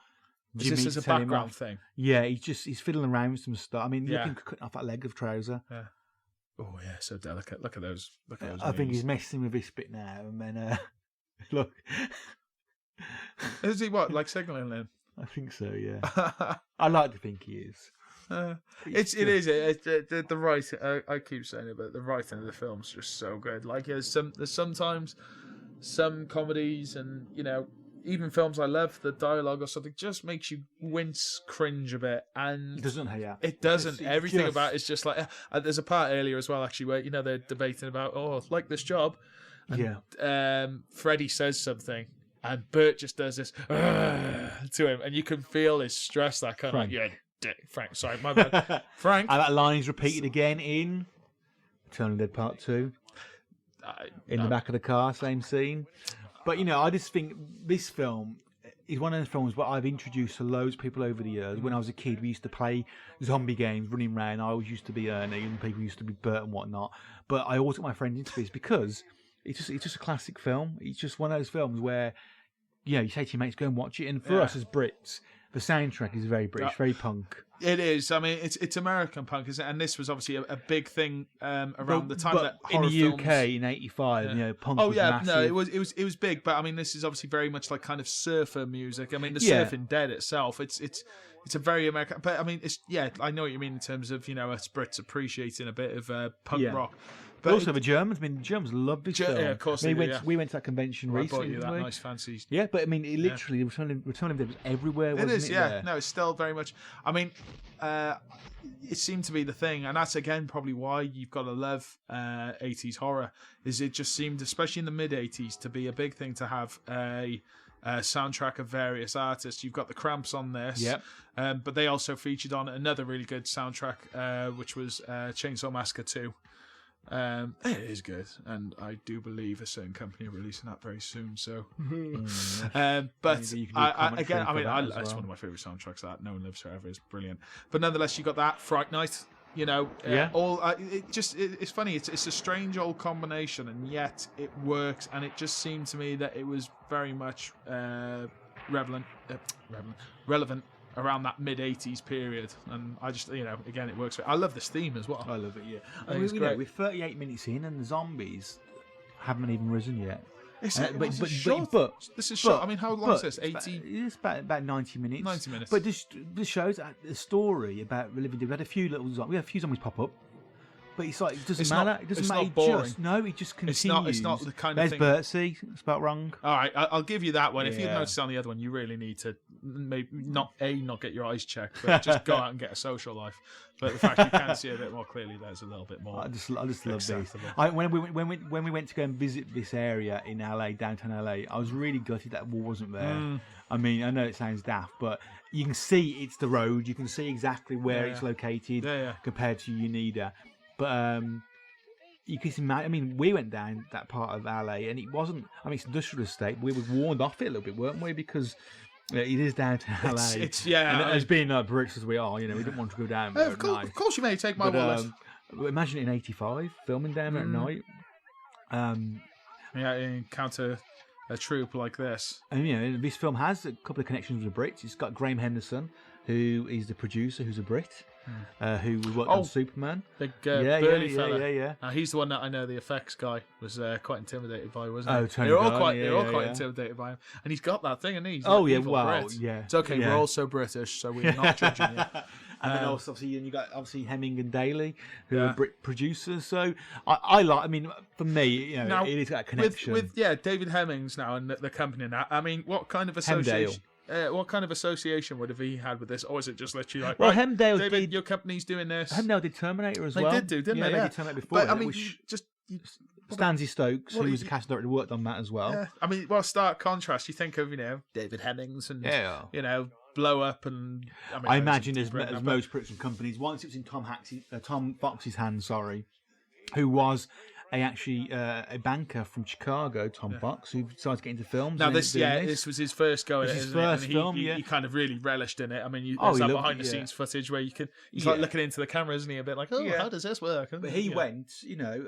Is Jimmy this to as a tell him background off. thing? Yeah, he's fiddling around with some stuff. I mean, Yeah. look at him cutting off that leg of trouser. Yeah. Oh yeah, so delicate. Look at those. Look at those. I think knees. he's messing with this bit now, and then look, Is he what like signaling him? I think so. Yeah, I like to think he is. The writing. I keep saying it, but the writing of the film's just so good. Like there's sometimes some comedies and even films I love, the dialogue or something just makes you wince, cringe a bit, and He doesn't here. it doesn't. It's Everything just- about it's just like there's a part earlier as well actually where they're debating about like this job. Yeah, Freddie says something, and Bert just does this to him, and you can feel his stress. That kind Frank. of like, Frank. Sorry, my bad. Frank. and that line is repeated again in Eternal Dead Part 2. In the back of the car, same scene. But I just think this film is one of those films where I've introduced to loads of people over the years. When I was a kid, we used to play zombie games, running around. I always used to be Ernie, and people used to be Bert and whatnot. But I always took my friends into this because it's just a classic film. It's just one of those films where you say to your mates, go and watch it. And for us as Brits, the soundtrack is very British, very punk. It is. I mean, it's American punk, isn't it? And this was obviously a big thing around the time that in horror the UK films... in '85, punk Oh was yeah, massive. no, it was big, but I mean, this is obviously very much like kind of surfer music. I mean, the Yeah. Surfing Dead itself, it's a very American. But I mean, I know what you mean in terms of us Brits appreciating a bit of punk Yeah. rock. But But also the Germans. I mean, the Germans love this film. yeah, of course I mean, they do, we went to that convention I bought recently. you that didn't we? nice fancy. Yeah, but I mean, it literally, Return of the Dead was everywhere, wasn't It is, yeah. there? No, it's still very much. I mean, it seemed to be the thing, and that's again probably why you've got to love 80s horror. Is it just seemed, especially in the mid 80s, to be a big thing to have a soundtrack of various artists. You've got the Cramps on this, Yep. but they also featured on another really good soundtrack, which was Chainsaw Massacre 2. It is good, and I do believe a certain company are releasing that very soon. So, but Maybe you can do I commentary again, I for mean, that as it's well. one of my favorite soundtracks. That No One Lives Forever is brilliant. But nonetheless, you got that Fright Night. Yeah. It's funny. It's a strange old combination, and yet it works. And it just seemed to me that it was very much relevant around that mid 80s period, and I just again it works. I love this theme as well. I love it, yeah. I think it's great. We're 38 minutes in, and the zombies haven't even risen yet. It's, But this is short. I mean, how long is this? 80? It's about 90 minutes. 90 minutes. But this shows a story about the living dead. We had a few zombies pop up. But it's like, it doesn't It's matter. not- it doesn't it's matter. not boring. It just It's continues. not the kind of There's thing- Bertsy, spelled wrong. All right, I'll give you that one. If you Yeah. notice on the other one, you really need to maybe not get your eyes checked, but just go out and get a social life. But the fact you can see a bit more clely, there's a little bit more. I just love this. Acceptable. When we went to go and visit this area in LA, downtown LA, I was really gutted that wall wasn't there. I mean, I know it sounds daft, but you can see it's the road. You can see exactly where Yeah, it's yeah. located Yeah. compared to UNIDA. But you can imagine. I mean, we went down that part of LA, and it wasn't. I mean, it's industrial estate. We were warned off it a little bit, weren't we? Because it is downtown LA. It's yeah. And I- as being Brits as we are, we didn't want to go down there of at course, night. of course, you may take my But, wallet. Imagine it in '85, filming down at night. Yeah, you encounter a troupe like this. And this film has a couple of connections with the Brits. It's got Graham Henderson, who is the producer, who's a Brit, who worked on Superman. Big burly fella. Yeah. He's the one that I know the effects guy was quite intimidated by, wasn't he? Tony They were all Garland, quite intimidated by him. And he's got that thing, and he's wow, Brit. yeah. It's okay, we're also British, so we're not judging you. And then also, you got Hemming and Daly, who are Brit producers. So I like. I mean, for me, now, it is that connection with David Hemmings now and the company now. I mean, what kind of association? What kind of association would have he had with this, or is it just literally like, well, right, Hemdale David, did, your company's doing this? Hemdale did Terminator as well. They did, didn't they? They did Terminator before. But I mean, Stanley Stokes, who was the cast director, worked on that as well. Yeah. I mean, well, stark contrast. You think of David Hemmings and Blow Up, and I imagine as most production companies, once it was in Tom Fox's hands, who was a banker from Chicago, Tom Fox, who decided to get into films. Now this was his first go at it. His first film, he kind of really relished in it. I mean, there's that behind the scenes footage where he's like looking into the camera, isn't he? A bit like, how does this work? But he went,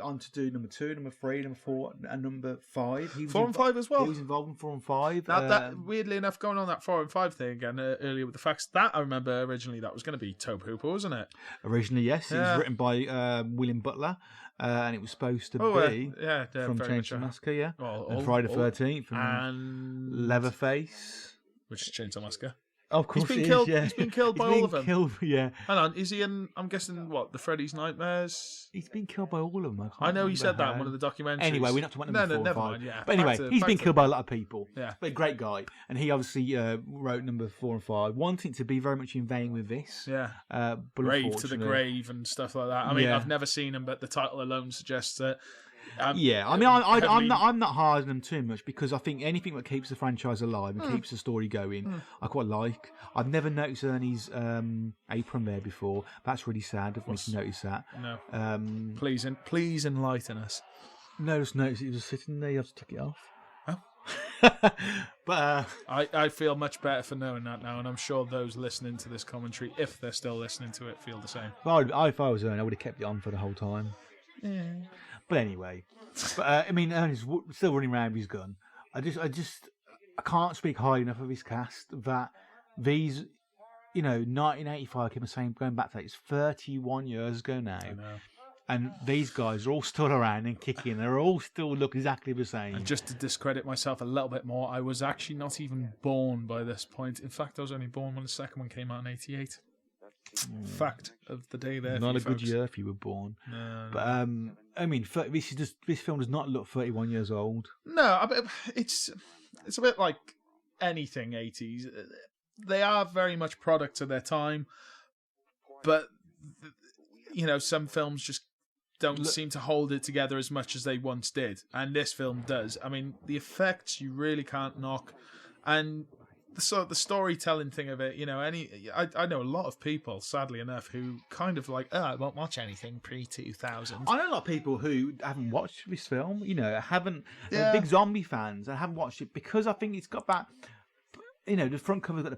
on to do number 2, number 3, number 4, and number 5. 4 and 5 as well. He was involved in 4 and 5. Now, that weirdly enough, going on that 4 and 5 thing again earlier with the facts, that I remember originally that was going to be Tobe Hooper, wasn't it? Originally, yes. It was written by William Butler. And it was supposed to be from Chainsaw Massacre, and Friday the 13th, and Leatherface, which is Chainsaw Massacre. Of course, he's been killed by all of them. Hang on, is he in? I'm guessing the Freddy's Nightmares. He's been killed by all of them. I know he said that in one of the documentaries. Anyway, we're not talking about number 4 never 5. mind. Yeah, but anyway, he's been killed by a lot of people. Yeah, but a great guy, and he obviously wrote number 4 and 5, wanting to be very much in vein with this. Yeah, but Grave to the Grave and stuff like that. I mean, I've never seen him, but the title alone suggests that. I mean, I'm not hard on them too much, because I think anything that keeps the franchise alive and keeps the story going, I quite like. I've never noticed Ernie's apron there before. That's really sad of me to notice that. No. Please enlighten us. No, just noticed it was sitting there. You have to take it off. Oh. But I feel much better for knowing that now, and I'm sure those listening to this commentary, if they're still listening to it, feel the same. Well, if I was Ernie, I would have kept it on for the whole time. Yeah. But anyway, Ernie's still running around with his gun. I can't speak high enough of his cast that these, 1985, I keep saying, going back to that, it's 31 years ago now. I know. And these guys are all still around and kicking. They all still look exactly the same. And just to discredit myself a little bit more, I was actually not even born by this point. In fact, I was only born when the second one came out in '88. Fact of the day there. Not a folks. good year if you were born. No. But this film does not look 31 years old. No, it's a bit like anything 80s. They are very much products of their time, but some films just don't seem to hold it together as much as they once did, and this film does. I mean, the effects you really can't knock, and the storytelling thing of it, I know a lot of people, sadly enough, who kind of like, I won't watch anything pre-2000. I know a lot of people who haven't watched this film, they're big zombie fans, and haven't watched it because I think it's got that, the front cover's got the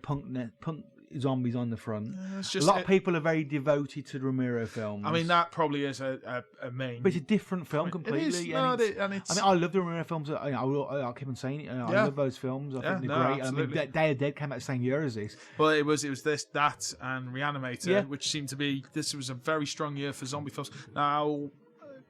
punk zombies on the front. A lot of people are very devoted to the Romero films. I mean, that probably is a main... But it's a different film completely. I love the Romero films. I'll keep on saying it. I love those films. I think they're great. Absolutely. I mean, Day of the Dead came out the same year as this. Well, it was that, and Reanimator, which seemed to be... This was a very strong year for zombie films. Now...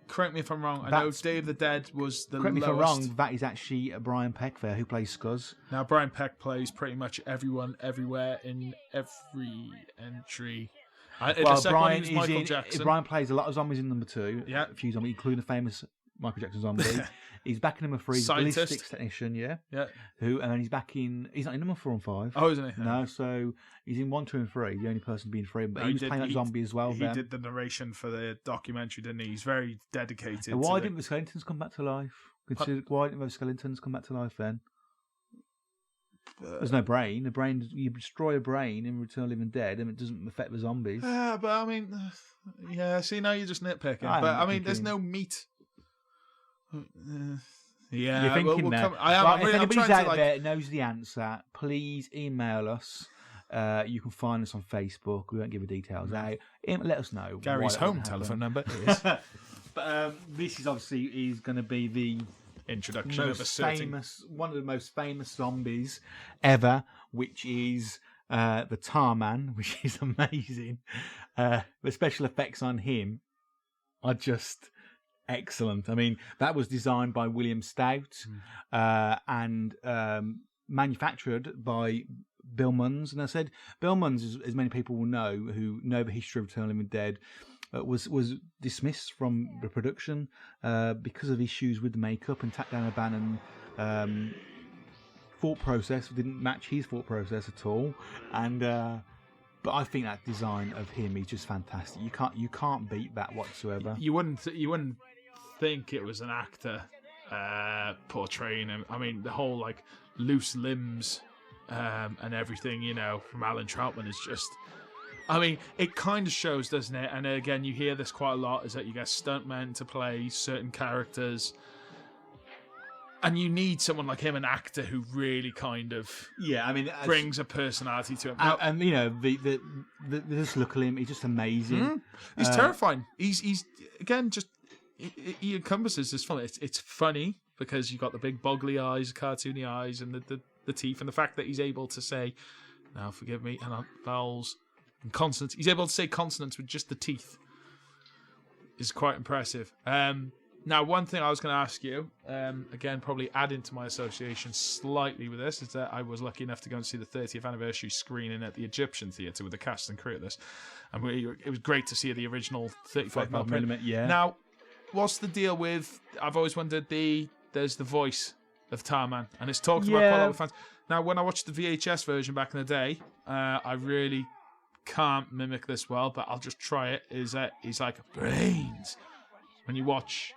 Correct me if I'm wrong. I know Day of the Dead was the lowest. Correct me if I'm wrong. That is actually Brian Peck there, who plays Scuzz. Now, Brian Peck plays pretty much everyone, everywhere, in every entry. Brian plays a lot of zombies in number 2. Yeah. A few zombies, including the famous Michael Jackson zombie. He's back in number 3. Scientist. Ballistics technician, yeah. And he's back in... He's not in number 4 and 5. Oh, isn't he? No, so he's in 1, 2 and 3. The only person being 3. But he was playing that zombie as well. He did the narration for the documentary, didn't he? He's very dedicated. And why didn't the skeletons come back to life? Why didn't those skeletons come back to life then? There's no brain. You destroy a brain in Return of the Living Dead, and it doesn't affect the zombies. Yeah, but I mean, see, now you're just nitpicking. There's no meat. You're thinking now. I am. If anybody's out there knows the answer, please email us You can find us on Facebook. We won't give the details out. Let us know. Gary's why that home would telephone happen. number is But this is obviously going to be the introduction of a most certain... one of the most famous zombies ever, which is the Tarman, which is amazing. The special effects on him are just excellent. I mean, that was designed by William Stout and manufactured by Bill Munns. And I said, Bill Munns, as many people will know who know the history of Return of the Living Dead, was dismissed from the production because of issues with the makeup, and Dan O'Bannon thought process didn't match his thought process at all. And but I think that design of him is just fantastic. You can't beat that whatsoever. You wouldn't think it was an actor portraying him. I mean, the whole like loose limbs and everything, you know, from Alan Troutman is just... I mean, it kind of shows, doesn't it? And again, you hear this quite a lot, is that you get stuntmen to play certain characters. And you need someone like him, an actor who really kind of I mean, brings a personality to him. And you know, the just look at him, he's just amazing. He's terrifying. He's again, just he encompasses this film. It's funny because you got the big boggly eyes, cartoony eyes, and the teeth, and the fact that he's able to say, "Now forgive me," and vowels and consonants. He's able to say consonants with just the teeth. Is quite impressive. Now, one thing I was going to ask you, again, probably adding to my association slightly with this, is that I was lucky enough to go and see the 30th anniversary screening at the Egyptian Theatre with the cast and crew of this. And it was great to see the original 35mm print. Yeah. Now, what's the deal with... I've always wondered, there's the voice of Tarman, and it's talked about quite a lot with fans. Now, when I watched the VHS version back in the day, I really can't mimic this well, but I'll just try it, is that he's like, brains. When you watch...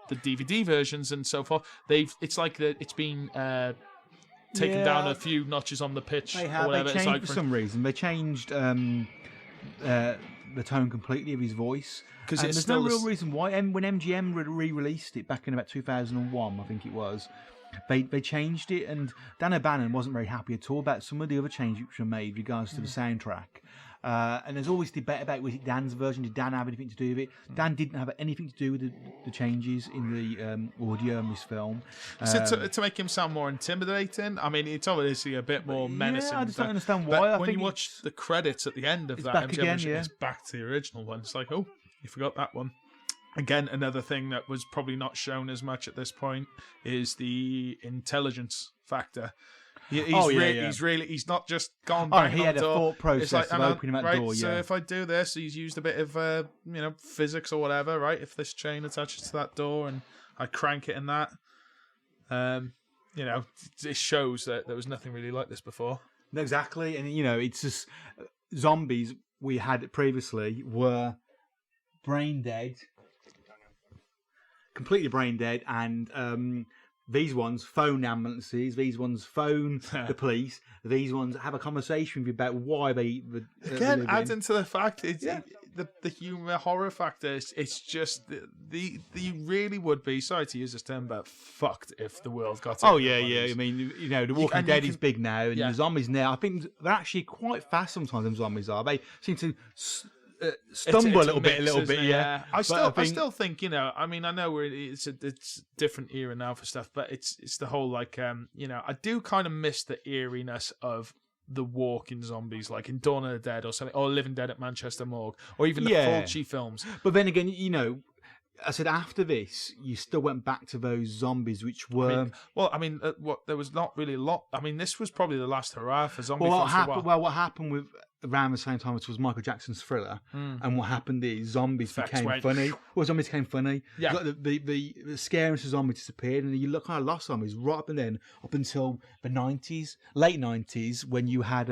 the DVD versions and so forth, it's like it's been taken down a few notches on the pitch. They or whatever. They changed it's like for some reason. They changed the tone completely of his voice. Because there's no real reason why. And when MGM re-released it back in about 2001, I think it was, they changed it, and Dan O'Bannon wasn't very happy at all about some of the other changes which were made with regards to the soundtrack. And there's always debate about, was it Dan's version? Did Dan have anything to do with it? Dan didn't have anything to do with the changes in the audio in this film. To make him sound more intimidating? I mean, it's obviously a bit more menacing. Yeah, I just don't understand why. But when you watch the credits at the end of that back MGM again, version, it's back to the original one. It's like, oh, you forgot that one. Again, another thing that was probably not shown as much at this point is the intelligence factor. He's not just gone back. He had a thought process of opening that door. So if I do this, he's used a bit of physics or whatever, right? If this chain attaches to that door and I crank it in that, it shows that there was nothing really like this before. Exactly, and it's just zombies we had previously were brain dead, completely brain dead, and these ones phone ambulances. These ones phone the police. These ones have a conversation with you about why they again adding to the fact the humor horror factor. It's just you really would be, sorry to use this term, but fucked if the world got. Oh yeah. I mean, the Walking Dead is big now, and the zombies now. I think they're actually quite fast. Sometimes them zombies are. They seem to stumble a little bit. Yeah. I still think, I mean, I know it's a different era now for stuff, but it's the whole I do kind of miss the eeriness of the walking zombies, like in Dawn of the Dead or something, or Living Dead at Manchester Morgue, or even the Fulci films. But then again, I said after this, you still went back to those zombies, which were... there was not really a lot. I mean, this was probably the last hurrah for zombie films what for a while. Well, what happened with around the same time as was Michael Jackson's Thriller, and what happened is zombies became funny. Well, zombies became funny. Yeah. Like the scariness of zombies disappeared, and you kind of lost zombies right up until the 90s, late 90s, when you had...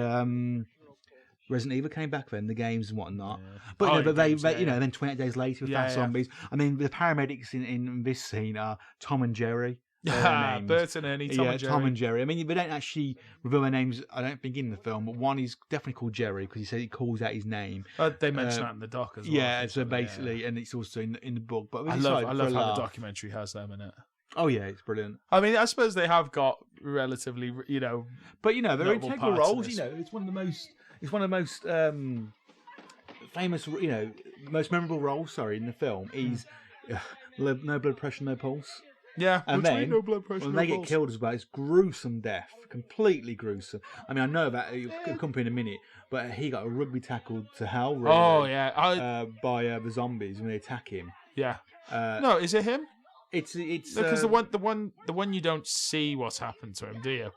Resident Evil came back then, the games and whatnot. Yeah. But then 28 days later with Fast Zombies. I mean, the paramedics in this scene are Tom and Jerry. Bert and Ernie, Tom and Jerry. Tom and Jerry. I mean, they don't actually reveal their names, I don't think, in the film, but one is definitely called Jerry because he said he calls out his name. They mention that in the doc as well. Yeah, so basically, and it's also in the book. But I love how the documentary has them in it. Oh yeah, it's brilliant. I mean, I suppose they have got relatively, But they're notable integral parts in roles. this. It's one of the most. It's one of the most famous. Most memorable roles. Sorry, in the film is no blood pressure, no pulse. Yeah, And which then ain't no blood pressure, when no they get pulse. killed as well, it's gruesome death, completely gruesome. I mean, I know that it'll come up in a minute, but he got a rugby tackled to hell. Really, Oh yeah, by the zombies when they attack him. yeah. Uh, No, is it him? It's Because the one you don't see what's happened to him, do you?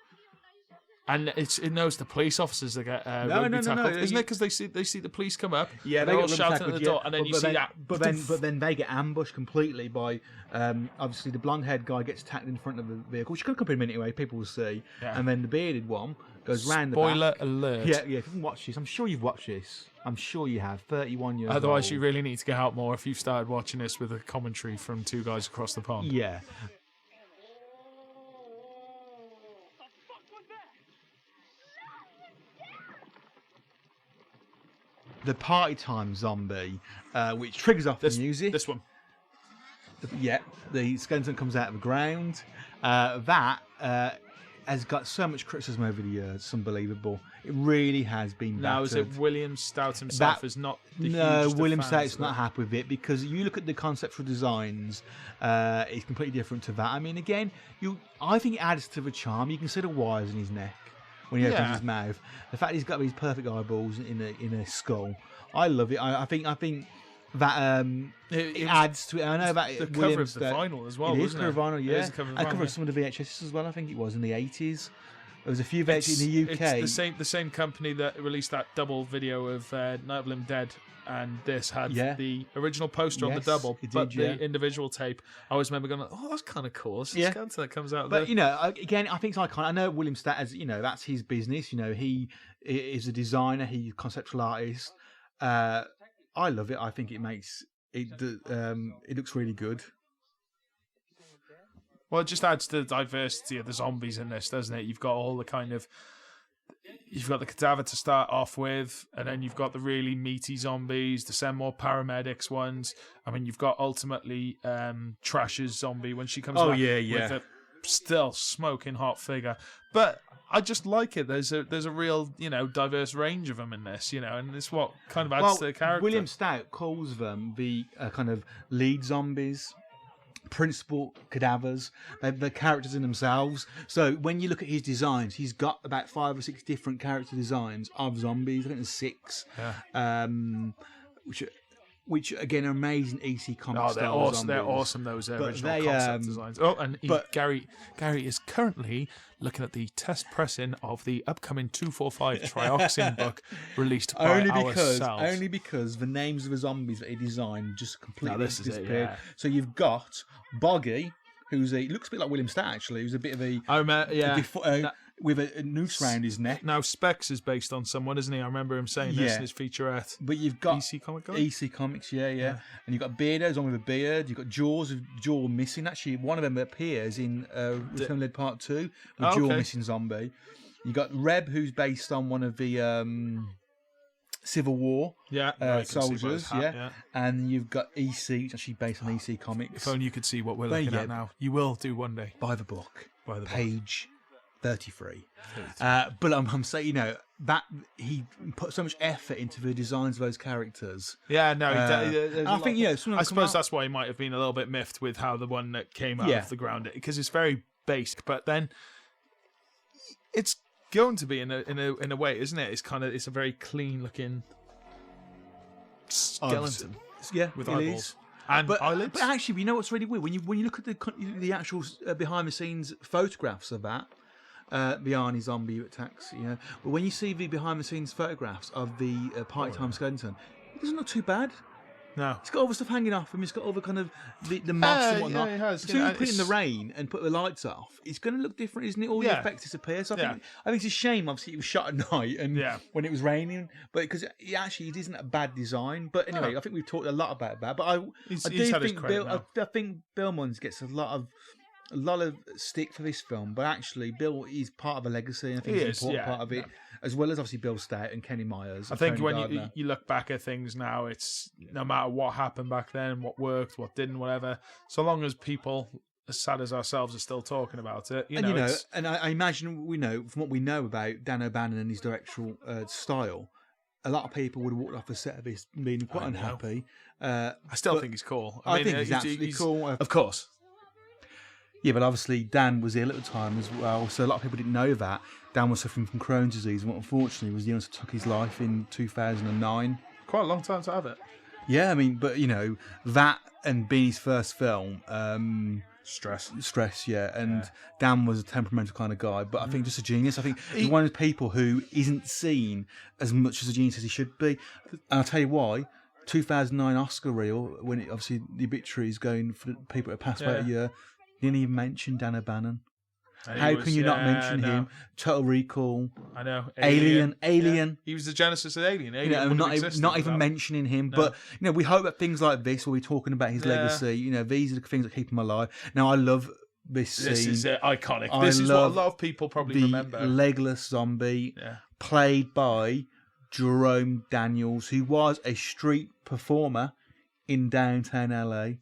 And it knows the police officers that get rugby tackled, isn't it? Because they see the police come up, Yeah, they're all got shouting tackled, at the door, and then you see that. But then they get ambushed completely by obviously the blonde-haired guy gets attacked in front of the vehicle, which could come in a minute anyway. People will see, Yeah. and then the bearded one goes round the back. Spoiler alert! Yeah. If you can watch this, I'm sure you've watched this. I'm sure you have. 31 years. Otherwise, old. you really need to get out more if you've started watching this with a commentary from two guys across the pond. Yeah. The party time zombie, which triggers off the music. This one. The skeleton comes out of the ground. That has got so much criticism over the years. It's unbelievable. It really has been Now, is battered. it William Stout himself is not the No, hugest of William fans Stout's of not it? happy with it because you look at the conceptual designs, it's completely different to that. I mean, again, I think it adds to the charm. You can see the wires in his neck when he opens Yeah. his mouth. The fact he's got these perfect eyeballs in a skull, I love it. I think that it adds to it. I know that the William cover of the Stout- vinyl as well. It is wasn't cover of vinyl, It yeah. is a cover of And vinyl, cover yeah. of some of the VHS as well. I think it was in the 80s. There was a few VHS in the UK. It's the same company that released that double video of Night of the Living Dead, and this had Yeah. the original poster on the Yes, double, it but did, yeah. the individual tape. I always remember going, "Oh, that's kind of cool." It's Yeah. skeleton that comes out. Of But the... again, I think it's iconic. I know William Stout, as that's his business. He is a designer. He's a conceptual artist. I love it. I think it makes it. It looks really good. Well, it just adds to the diversity of the zombies in this, doesn't it? You've got all the you've got the cadaver to start off with, and then you've got the really meaty zombies, the some more paramedics ones. I mean, you've got ultimately Trash's zombie when she comes Oh, back yeah, yeah. with a still smoking hot figure. But I just like it. There's a real diverse range of them in this, and it's what kind of adds to the character. William Stout calls them the kind of lead zombies. Principal cadavers, the characters in themselves. So when you look at his designs, he's got about 5 or 6 different character designs of zombies. I think there's 6. Yeah. Which again are amazing EC comic Oh, style they're zombies. awesome. Those original they, concept designs. Oh, and but- Gary is currently looking at the test pressing of the upcoming 245 Trioxin book released by ourselves. Only because the names of the zombies that he designed just completely No, this is it, disappeared. yeah. So you've got Boggy, who's looks a bit like William Stout actually. Who's a bit of a I remember, yeah. with a noose round his neck. Now Specs is based on someone, isn't he? I remember him saying this Yeah. in his featurette. But you've got EC Comic Guy? EC Comics, yeah. And you've got Beardo, who's on with a beard. You've got Jaws, with Jaw missing. Actually, one of them appears in Return of the Dead Part 2 with Oh, Jaw okay. missing zombie. You've got Reb, who's based on one of the Civil War Yeah, I can see by his soldiers, hat, yeah. And you've got EC, which is actually based on EC Comics. If only you could see what we're Well, looking yeah. at now. You will do one day. By the book, By the book. page 33. But I'm saying, that he put so much effort into the designs of those characters. Yeah, no. There's a I lot think, of- some of I them come suppose out- that's why he might have been a little bit miffed with how the one that came out Yeah. of the ground, because it's very basic. But then it's going to be in a way, isn't it? It's a very clean looking skeleton Yeah, with it eyeballs is. and But eyelids. actually, you know what's really weird when you look at the actual behind the scenes photographs of that the Arnie zombie attacks, but when you see the behind the scenes photographs of the party time skeleton, it doesn't look too bad. No. It's got all the stuff hanging off him. It's got all the kind of the moss and whatnot. yeah, it has. So you put it in the rain and put the lights off. It's going to look different, isn't it? All the Yeah. effects disappear. So Yeah. I think it's a shame. Obviously, it was shot at night and Yeah. when it was raining. But because it isn't a bad design. But anyway, No. I think we've talked a lot about that. But I He's do had his think credit Bill. I think Bill Munns gets a lot of stick for this film, but actually Bill is part of a legacy, and I think He he's is, an important yeah. part of it, as well as obviously Bill Stout and Kenny Myers. I and think Tony when Gardner. you look back at things now, it's no matter what happened back then, what worked, what didn't, whatever. So long as people as sad as ourselves are still talking about it. And I imagine from what we know about Dan O'Bannon and his directorial style, a lot of people would have walked off the set of this being quite unhappy. I still think he's cool. I think he's absolutely cool. Of course. Yeah, but obviously Dan was ill at the time as well, so a lot of people didn't know that. Dan was suffering from Crohn's disease, and unfortunately was the illness that took his life in 2009. Quite a long time to have it. Yeah, I mean, but that and being his first film, stress, yeah. And Dan was a temperamental kind of guy, but I think just a genius. I think he's one of those people who isn't seen as much as a genius as he should be. And I'll tell you why. 2009 Oscar reel, when obviously the obituary is going for the people that passed away a year, didn't even mention Dan O'Bannon. How can you not mention him? Total Recall. I know. Alien. Yeah. He was the genesis of Alien. Not even mentioning him. No. But we hope that things like this, where we're talking about his legacy, these are the things that keep him alive. Now I love this scene. This is iconic. This is what a lot of people probably remember. The legless zombie, played by Jerome Daniels, who was a street performer in downtown LA.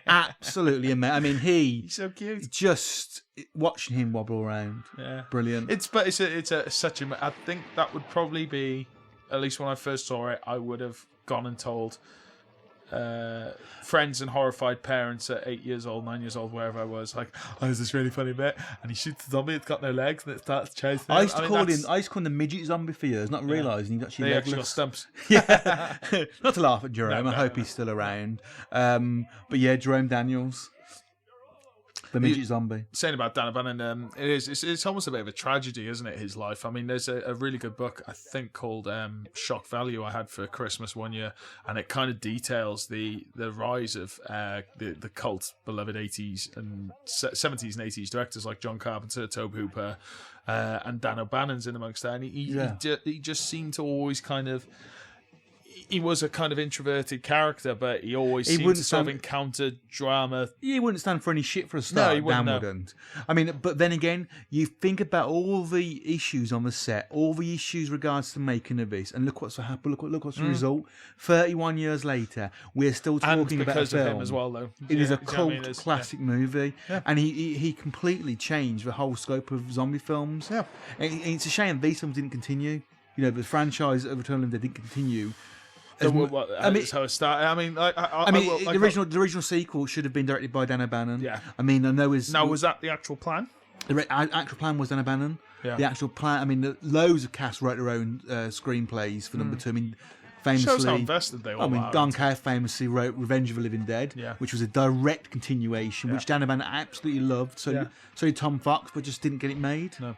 Absolutely amazing. I mean, he's so cute. Just watching him wobble around, brilliant. I think that would probably be, at least when I first saw it, I would have gone and told friends and horrified parents at 8 years old, 9 years old, wherever I was, like, there's this really funny bit, and he shoots the zombie, it's got no legs, and it starts chasing him. I used to call him the midget zombie for years, not realising he's actually legless. Actually got stumps. Yeah, not to laugh at Jerome. I hope he's still around. But yeah, Jerome Daniels, the midget zombie. Saying about Dan O'Bannon, it's almost a bit of a tragedy, isn't it? His life. I mean, there's a really good book I think called Shock Value I had for Christmas one year, and it kind of details the rise of the cult beloved 80s and 70s and 80s directors like John Carpenter, Tobe Hooper, and Dan O'Bannon's in amongst that. And he just seemed to always kind of. He was a kind of introverted character, but he always seemed to sort of encounter drama. He wouldn't stand for any shit for a start. No, he wouldn't. Dan wouldn't. I mean, but then again, you think about all the issues on the set, all the issues regards to the making of this, and look what's happened. Look what's the result. 31 years later, we're still talking about a film. Of him as well, though. It is a cult classic movie, and he completely changed the whole scope of zombie films. Yeah, and it's a shame these films didn't continue. The franchise of Return of the Dead didn't continue. That's how it started. I mean, the original sequel should have been directed by Dan O'Bannon. Yeah. I mean, I know was that the actual plan? The actual plan was Dan O'Bannon. Yeah. The actual plan. I mean, loads of cast wrote their own screenplays for number two. I mean, famously, shows how invested they all are. Don Carr famously wrote Revenge of the Living Dead, which was a direct continuation, which Dan O'Bannon absolutely loved. So did Tom Fox, but just didn't get it made. No.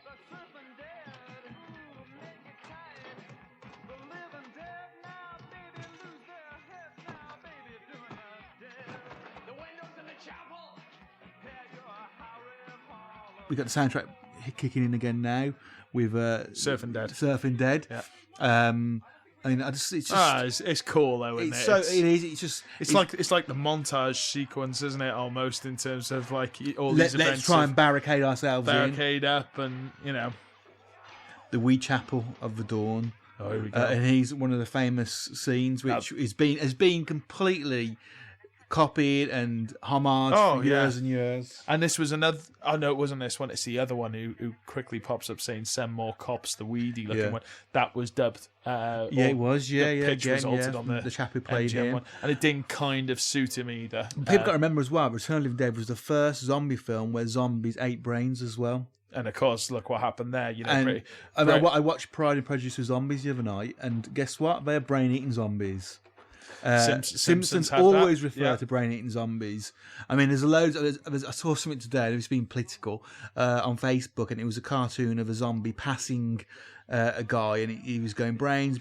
We got the soundtrack kicking in again now with Surfing Dead. Yeah. I mean, it's cool though, isn't it? It's like the montage sequence, isn't it? Almost in terms of like all these events. Let's try and barricade ourselves up, and the wee chapel of the dawn. Oh, here we go. And he's one of the famous scenes which has been completely copied and homaged for years and years. And this was another. Oh no, it wasn't this one. It's the other one who quickly pops up saying "Send more cops." The weedy looking one that was dubbed. It was. The pitch was altered on the chap who played him, one, and it didn't kind of suit him either. People got to remember as well. Return of the Living Dead was the first zombie film where zombies ate brains as well. And of course, look what happened there. I watched Pride and Prejudice with Zombies the other night, and guess what? They're brain-eating zombies. Simpsons always refer to brain-eating zombies. I mean, there's loads. I saw something today. It's been political on Facebook, and it was a cartoon of a zombie passing a guy, and he was going brains.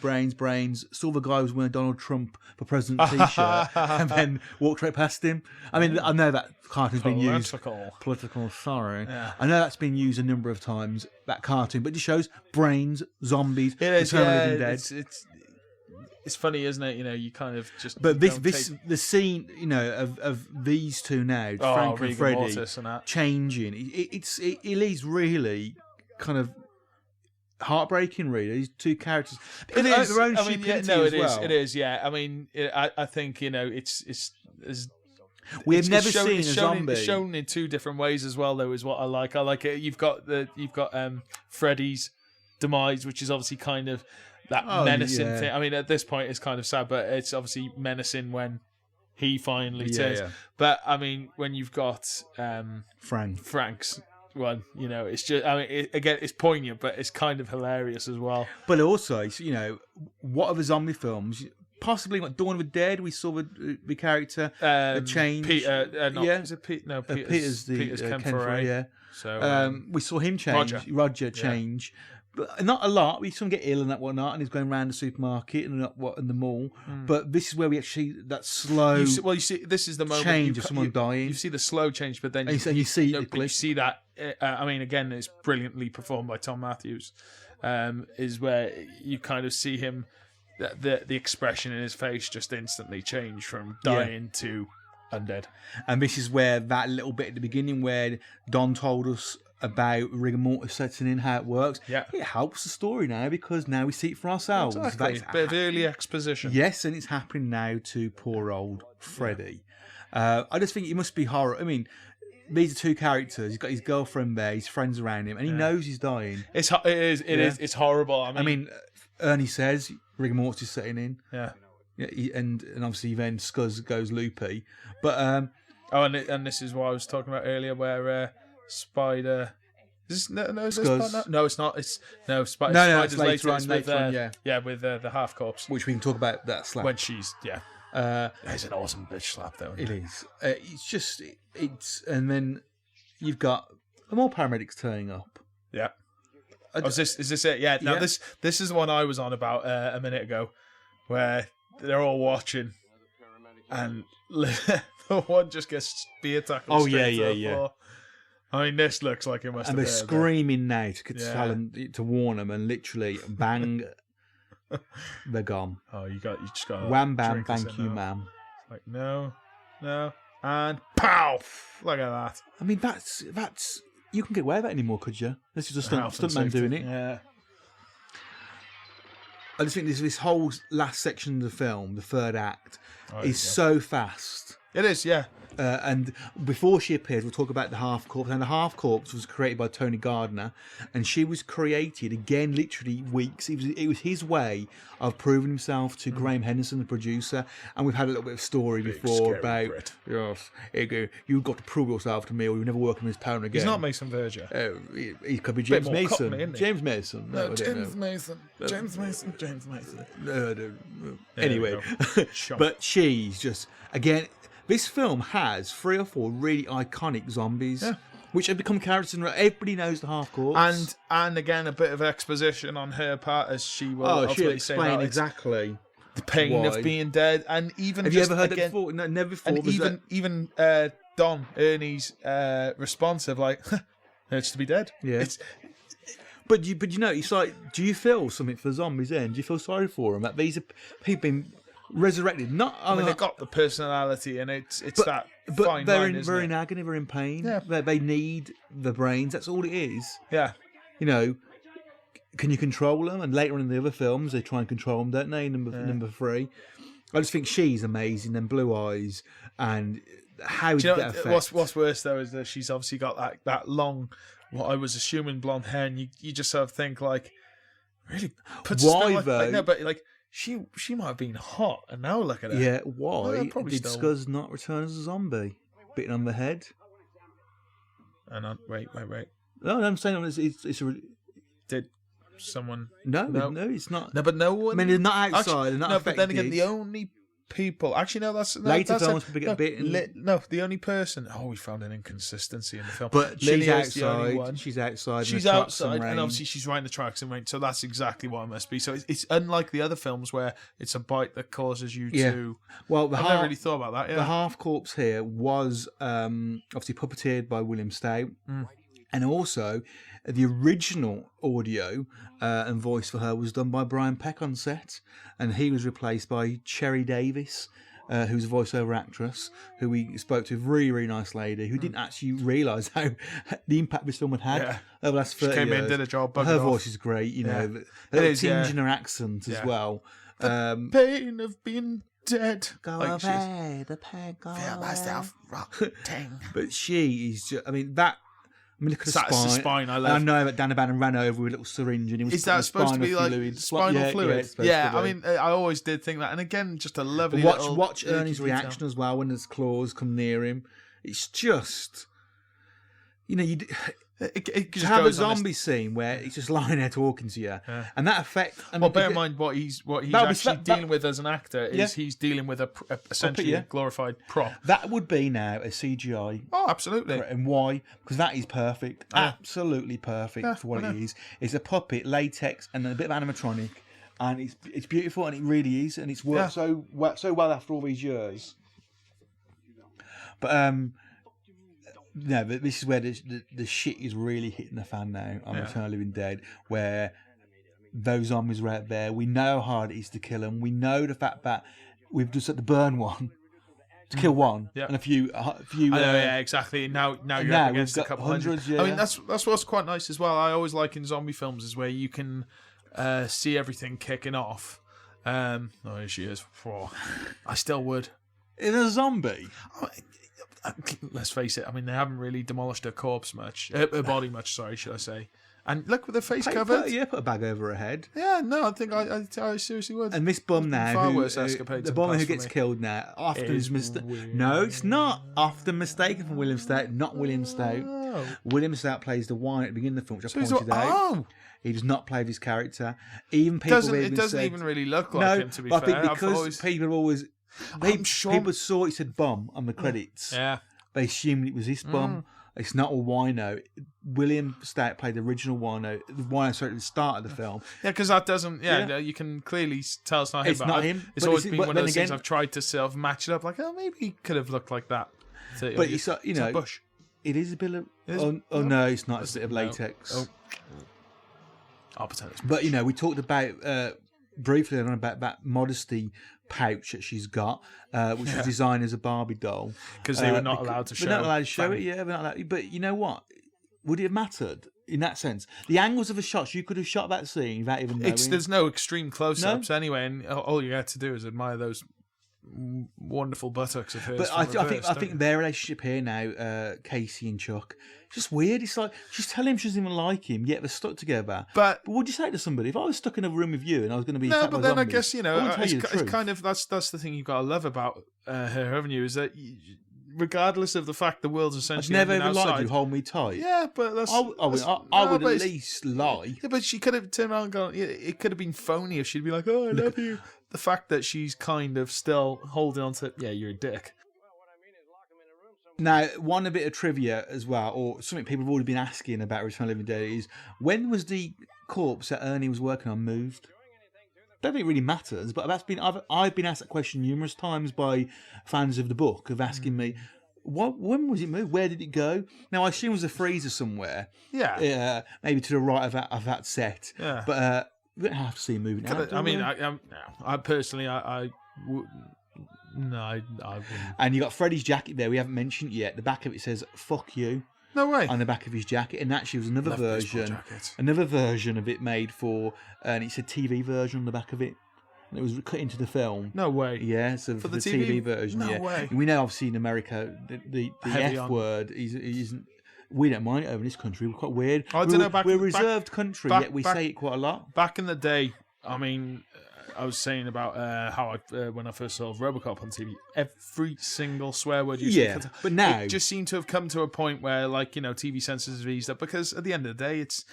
Saw the guy was wearing a Donald Trump for president T-shirt, and then walked right past him. I mean, I know that cartoon's been used. Political. Sorry. Yeah. I know that's been used a number of times. That cartoon, but it just shows brains, zombies, Return of the Living Dead. It's funny, isn't it? You kind of just. But the scene, of these two now, Frank and Freddie, changing. It is really kind of heartbreaking. Really, these two characters. It is. Their own stupidity as well. It is. Yeah. I mean, I think it's We have never shown- seen a it's shown zombie. It's shown in two different ways as well, though. Is what I like. I like it. You've got Freddy's demise, which is obviously kind of that menacing thing. I mean, at this point, it's kind of sad, but it's obviously menacing when he finally turns. Yeah. But I mean, when you've got Frank's one, it's just. I mean, again, it's poignant, but it's kind of hilarious as well. But also, what other zombie films? Possibly like Dawn of the Dead. We saw the character change. Peter, yeah. Is it Pete? No, Peter's Ken Foray. Yeah. So we saw him change. Roger change. But not a lot. We saw him get ill and that whatnot, and he's going around the supermarket and in the mall. But this is where we actually that slow. You see, this is the moment change of someone dying. You see the slow change, but then you see you see that. I mean, again, it's brilliantly performed by Tom Matthews. Is where you kind of see him. The expression in his face just instantly changed from dying to undead. And this is where that little bit at the beginning where Don told us about rigor mortis setting in, how it works. Yeah. It helps the story now because now we see it for ourselves. Exactly. A bit of early exposition. Yes, and it's happening now to poor old Freddy. I just think it must be horror. I mean, these are two characters. He's got his girlfriend there, his friends around him, and he knows he's dying. It is. It's horrible. I mean, Ernie says rigor mortis is setting in. Yeah. And obviously then Scuzz goes loopy. But and this is what I was talking about earlier, where Spider. Is this part now? No, it's not. It's Spider's later on. With the half corpse, which we can talk about that slap when she's it's an awesome bitch slap though. It is. It's just and then you've got more paramedics turning up. Yeah. Is this it? Yeah. Now this is the one I was on about a minute ago, where they're all watching, and the one just gets spear tackled. Oh to the floor. I mean, this looks like it must. And have they're screaming now tell them to warn them, and literally bang, they're gone. Oh, you just got wham bam, thank you, ma'am. Like no, and pow! Look at that. I mean, that's. You can get away with that anymore, could you? This is a stuntman doing it. Yeah. I just think this whole last section of the film, the third act, is so fast. It is, yeah. And before she appears, we'll talk about the Half Corpse. And the Half Corpse was created by Tony Gardner, and she was created again, literally weeks. It was his way of proving himself to Graham Henderson, the producer. And we've had a little bit of story before about you've got to prove yourself to me, or you'll never work in this town again. He's not Mason Verger. He could be James Mason. Cockney, James Mason. No, James Mason. James Mason. No. Anyway, but she's just again. This film has 3 or 4 really iconic zombies, which have become characters. Everybody knows the Half Corpse, and again a bit of exposition on her part as she will. She'll explain exactly the pain of being dead, and even have you ever heard it before? No, never before. And even Don Ernie's response of like, "Hurts to be dead." Yeah. But it's like, do you feel something for the zombies? Then do you feel sorry for them? That these are people being resurrected, they've got the personality, and it's that fine line, isn't they're it? in agony, they're in pain. Yeah. They need the brains. That's all it is. Yeah. Can you control them? And later on in the other films, they try and control them, don't they? Number 3. I just think she's amazing. And Blue Eyes, and how did that affect? What's worse though is that she's obviously got that long, what I was assuming, blonde hair, and you just sort of think like, really puts why though? No, but like. She might have been hot, and now look at her. Yeah, why did Scuzz not return as a zombie? Bitten on the head? And wait. No, I'm saying it's a... Did someone... No, it's not. No, but no one... I mean, they're not outside, they're not affected. But then again, the only people... Actually, no, that's... Later films people get bitten. The only person... Oh, we found an inconsistency in the film. But she's outside. She's outside. She's outside, and obviously she's riding the tracks in rain, so that's exactly what it must be. So it's unlike the other films where it's a bite that causes you to... Well, I've never really thought about that, The Half Corpse here was obviously puppeteered by William Stout, and also the original audio and voice for her was done by Brian Peck on set, and he was replaced by Cherry Davis, who's a voiceover actress, who we spoke to, a really, really nice lady, who didn't actually realise how the impact this film had had over the last 30 years. She came in, did a job, her voice is great, a little tinge in her accent as well. The pain of being dead. Go Like, she's- away, the pain, go Feel away. myself rotting. But she is just, I mean, that. I mean, look at the That's spine. the spine I And love. I know that Dan O'Bannon ran over with a little syringe and he was Is that supposed to be like spinal fluid? it's supposed Yeah, to I be. mean, I always did think that. And again, just a lovely But little watch little Ernie's detail. reaction as well when his claws come near him. It's just, you know, It to just have a goes on this- zombie scene where he's just lying there talking to you, Yeah. and that effect. I Well, mean, bear in mind what he's That would be- actually that- dealing with as an actor is Yeah. he's dealing with a essentially yeah. a glorified prop. that would be now a CGI. Oh, absolutely. And why? Because that is perfect, absolutely perfect Yeah, for what I it is. It's a puppet, latex, and a bit of animatronic, and it's beautiful, and it really is, and it's worked so well after all these years. But no, but this is where the shit is really hitting the fan now on Return of the Living Dead, where those zombies are out there. We know how hard it is to kill them. We know the fact that we've just had to burn one to kill one, Yeah. and a few. I know, yeah, exactly. Now you're now up against we've a got couple hundred. hundreds, I mean, yeah. that's what's quite nice as well. I always like in zombie films is where you can see everything kicking off. Oh, here she is. Oh, I still would. In a zombie. Let's face it. I mean, they haven't really demolished her corpse much, her body much. Sorry, should I say? And look with her face covered. Put a bag over her head. Yeah, no, I think I seriously would. And this bum now, Far who, worse escapades the in bum the who past for gets me. killed now, often Is is weird. No, it's not. Often mistaken for William Stout, not William Stout. Oh. William Stout plays the wine at the beginning of the film, which So I he's pointed out. oh, He does not play this character. Even people have it even doesn't said, even really look like no, him. To be but fair, I think I've because always, people have always sure- people saw it said bum on the credits. yeah. They assumed it was this bum. It's not a wino. William Stout played the original wino. The wino started at the start of the film. Yeah, because that doesn't. Yeah, Yeah. you can clearly tell it's not him. It's but not I've- him, It's but always it's- been but one of then those things again- I've tried to sort of match it up. Like, oh, maybe he could have looked like that. So, But it's you know, a bush. it is a bit of. It is- Oh no, it's not. It's a bit of No. latex. Oh. I'll pretend it's. But you know, we talked about briefly on about that modesty pouch that she's got, which was designed as a Barbie doll. 'Cause they were not allowed to show. They're not allowed to show Bang. it. Yeah, they're not allowed. But you know what? Would it have mattered in that sense? The angles of the shots, you could have shot that scene without even knowing. There's no extreme close-ups anyway, and all you had to do is admire those wonderful buttocks of hers. But from I reverse, don't think you? their relationship here now, Casey and Chuck, it's just weird. It's like she's telling him she doesn't even like him, yet they're stuck together. But What would you say to somebody if I was stuck in a room with you and I was going to be no, attacked but by then I zombies? guess I wouldn't tell you the it's truth. kind of that's the thing you've got to love about her, haven't you? Is that regardless of the fact the world's I've essentially never ending ever liked outside, you. Hold me tight. yeah, but that's, I that's- would no, but at it's- least lie. Yeah, but she could have turned around and gone. Yeah, it could have been phony if she'd be like, "Oh, I love you." The fact that she's kind of still holding on to, yeah, you're a dick. Now, one bit of trivia as well, or something people have already been asking about Return of the Living Dead is, when was the corpse that Ernie was working on moved? Don't think it really matters, but I've been asked that question numerous times by fans of the book of asking me, when was it moved? Where did it go? Now, I assume it was a freezer somewhere, Yeah, maybe to the right of that set. Yeah. But we don't have to see it moving out. do I mean, we? I personally, I wouldn't. And you got Freddy's jacket there. We haven't mentioned yet. The back of it says "fuck you" No way. on the back of his jacket, and actually was another Love baseball version, jackets. another version of it made for, and it's a TV version on the back of it. And it was cut into the film. No way. Yeah, so for the TV version. No yeah, way. we know obviously in America the Heavy F on. word isn't. We don't mind it over in this country. We're quite weird. I don't know, We're a reserved country, back- yet we back- say it quite a lot. Back in the day, I mean, I was saying about how when I first saw RoboCop on TV, every single swear word you Yeah, said, but now- it just seemed to have come to a point where, like, TV censors have eased up, because at the end of the day, it's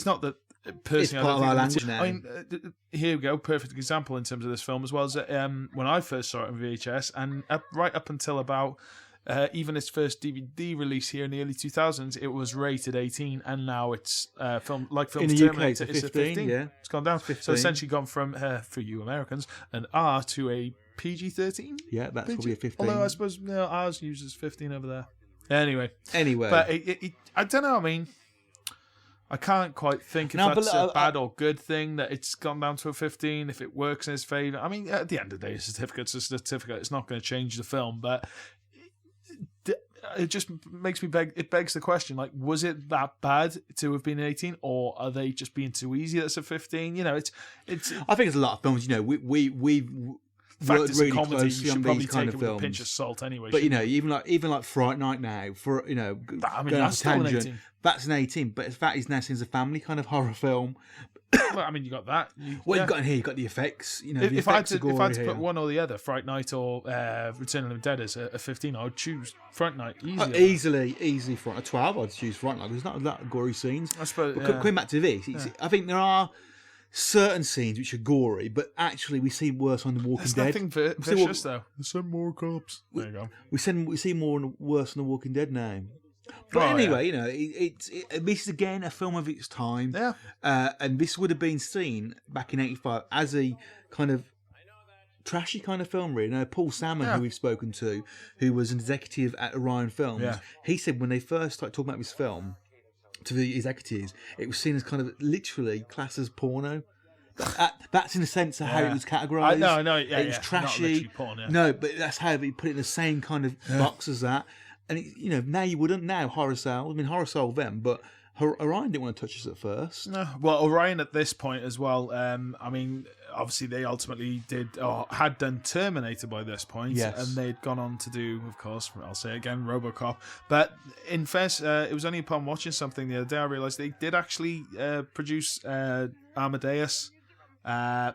not that. Personally, part of I our don't think language I mean, here we go. Perfect example in terms of this film as well. Is that when I first saw it on VHS, and right up until about even its first DVD release here in the early 2000s, it was rated 18, and now it's films In the UK, Terminator, it's a 15, yeah. It's gone down. 15. So essentially gone from, for you Americans, an R to a PG-13. Yeah, that's probably a 15. Although I suppose ours uses 15 over there. Anyway, Anyway, but I don't know. I mean, I can't quite think if No, but that's a bad or good thing that it's gone down to a 15, if it works in his favour. I mean, at the end of the day, a certificate's a certificate. It's not going to change the film, but it just makes me begs the question, like, was it that bad to have been 18, or are they just being too easy that's a 15? It's I think there's a lot of films. We fact worked it's a really comedy, you closely on should probably these kind take of it with a films. pinch of salt anyway. But shouldn't even like Fright Night now, for I mean, going that's off a still an tangent, 18. that's an 18. But that is now seen as a family kind of horror film. Well, I mean, you got that. What yeah. you've got in here, you've got the effects. You know, the If I had effects to, are if I had gory to put here. one or the other, Fright Night or Return of the Dead as a 15, I would choose Fright Night Easily Fright Night. 12, I'd choose Fright Night. There's not a lot of gory scenes. I suppose. But Yeah. coming back to this, I think there are certain scenes which are gory, but actually we see worse on The Walking There's Dead. nothing vicious though. There's some more cops. There you go. We see more worse on The Walking Dead now. But Oh, anyway, you know, this is again a film of its time. Yeah. And this would have been seen back in '85 as a kind of trashy kind of film, really. You know, Paul Salmon, Yeah. who we've spoken to, who was an executive at Orion Films, Yeah. he said when they first started talking about this film to the executives, it was seen as kind of literally classed as porno. That's in the sense of how Yeah. it was categorised. I know. Yeah, it was yeah. Not trashy. literally porn, yeah. No, but that's how they put it in the same kind of box as that. And you know, now you wouldn't. Now Horror Cell. I mean, Horror Cell then, but Orion didn't want to touch us at first. No. Well, Orion at this point as well. I mean, obviously they ultimately did or had done Terminator by this point, Yes. and they'd gone on to do, of course, I'll say again, RoboCop. But in fairness, it was only upon watching something the other day I realised they did actually produce Amadeus.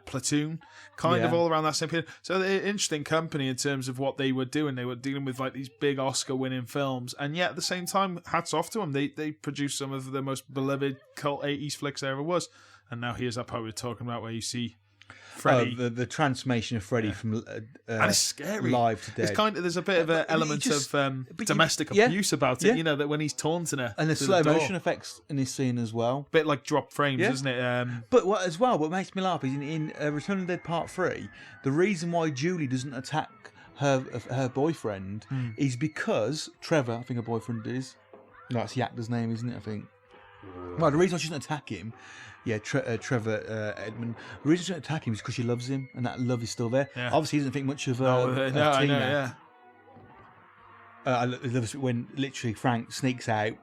Platoon, kind of Yeah. all around that same period. So they're an interesting company in terms of what they were doing. They were dealing with like these big Oscar-winning films, and yet at the same time, hats off to them. They produced some of the most beloved cult 80s flicks there ever was. And now here's that part we were talking about where you see Freddy. The transformation of Freddy from and it's scary. live to dead. It's kind of there's a bit of an But it element just- of but you- domestic yeah, abuse about it. yeah. You know that when he's taunting her and the through slow door. motion effects in this scene as well. bit like drop frames, Yeah. isn't it? But what makes me laugh is in Return of the Dead Part 3, the reason why Julie doesn't attack her boyfriend is because Trevor, I think her boyfriend is. No, that's the actor's name, isn't it? I think. Well, the reason why she doesn't attack him, Trevor Edmund. The reason she doesn't attack him is because she loves him, and that love is still there. Yeah. Obviously, he doesn't think much of no, I know, Tina. yeah. I love it when literally Frank sneaks out.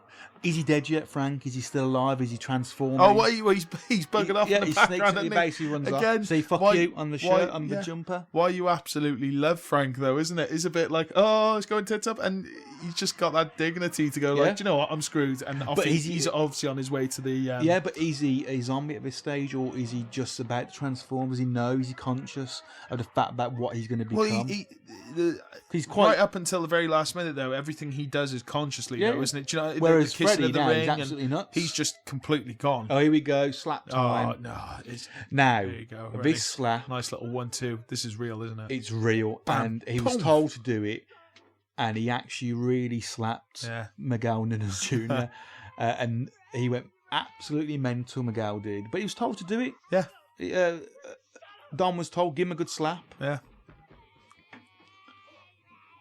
Is he dead yet, Frank? Is he still alive? Is he transforming? Oh, what? He's bugging off Yeah, in the he background. sneaks out, he isn't basically runs Again, off. Say fuck why- you on the why- shirt, on the yeah. jumper. Why you absolutely love Frank, though, isn't it? It's a bit like, oh, it's going tits up, and he's just got that dignity to go, Yeah. like, do you know what, I'm screwed, and off But he's obviously on his way to the... Yeah, but is he a zombie at this stage, or is he just about to transform? Does he know? Is he conscious of the fact about what he's going to become? Well, He's quite. right up until the very last minute, though, everything he does is consciously, Yeah. though, isn't it? Do you know, Whereas the kissing Freddy of the now is ring, absolutely and nuts. he's just completely gone. Oh, here we go. Slap time. Oh, no. It's, Now, there you go. Ready. this slap, Nice little 1-2. This is real, isn't it? it's real, Bam, and he was boom. told to do it, and he actually really slapped Yeah. Miguel Nunes Jr. And he went absolutely mental. Miguel did, but he was told to do it. Yeah. Don was told, give him a good slap. Yeah.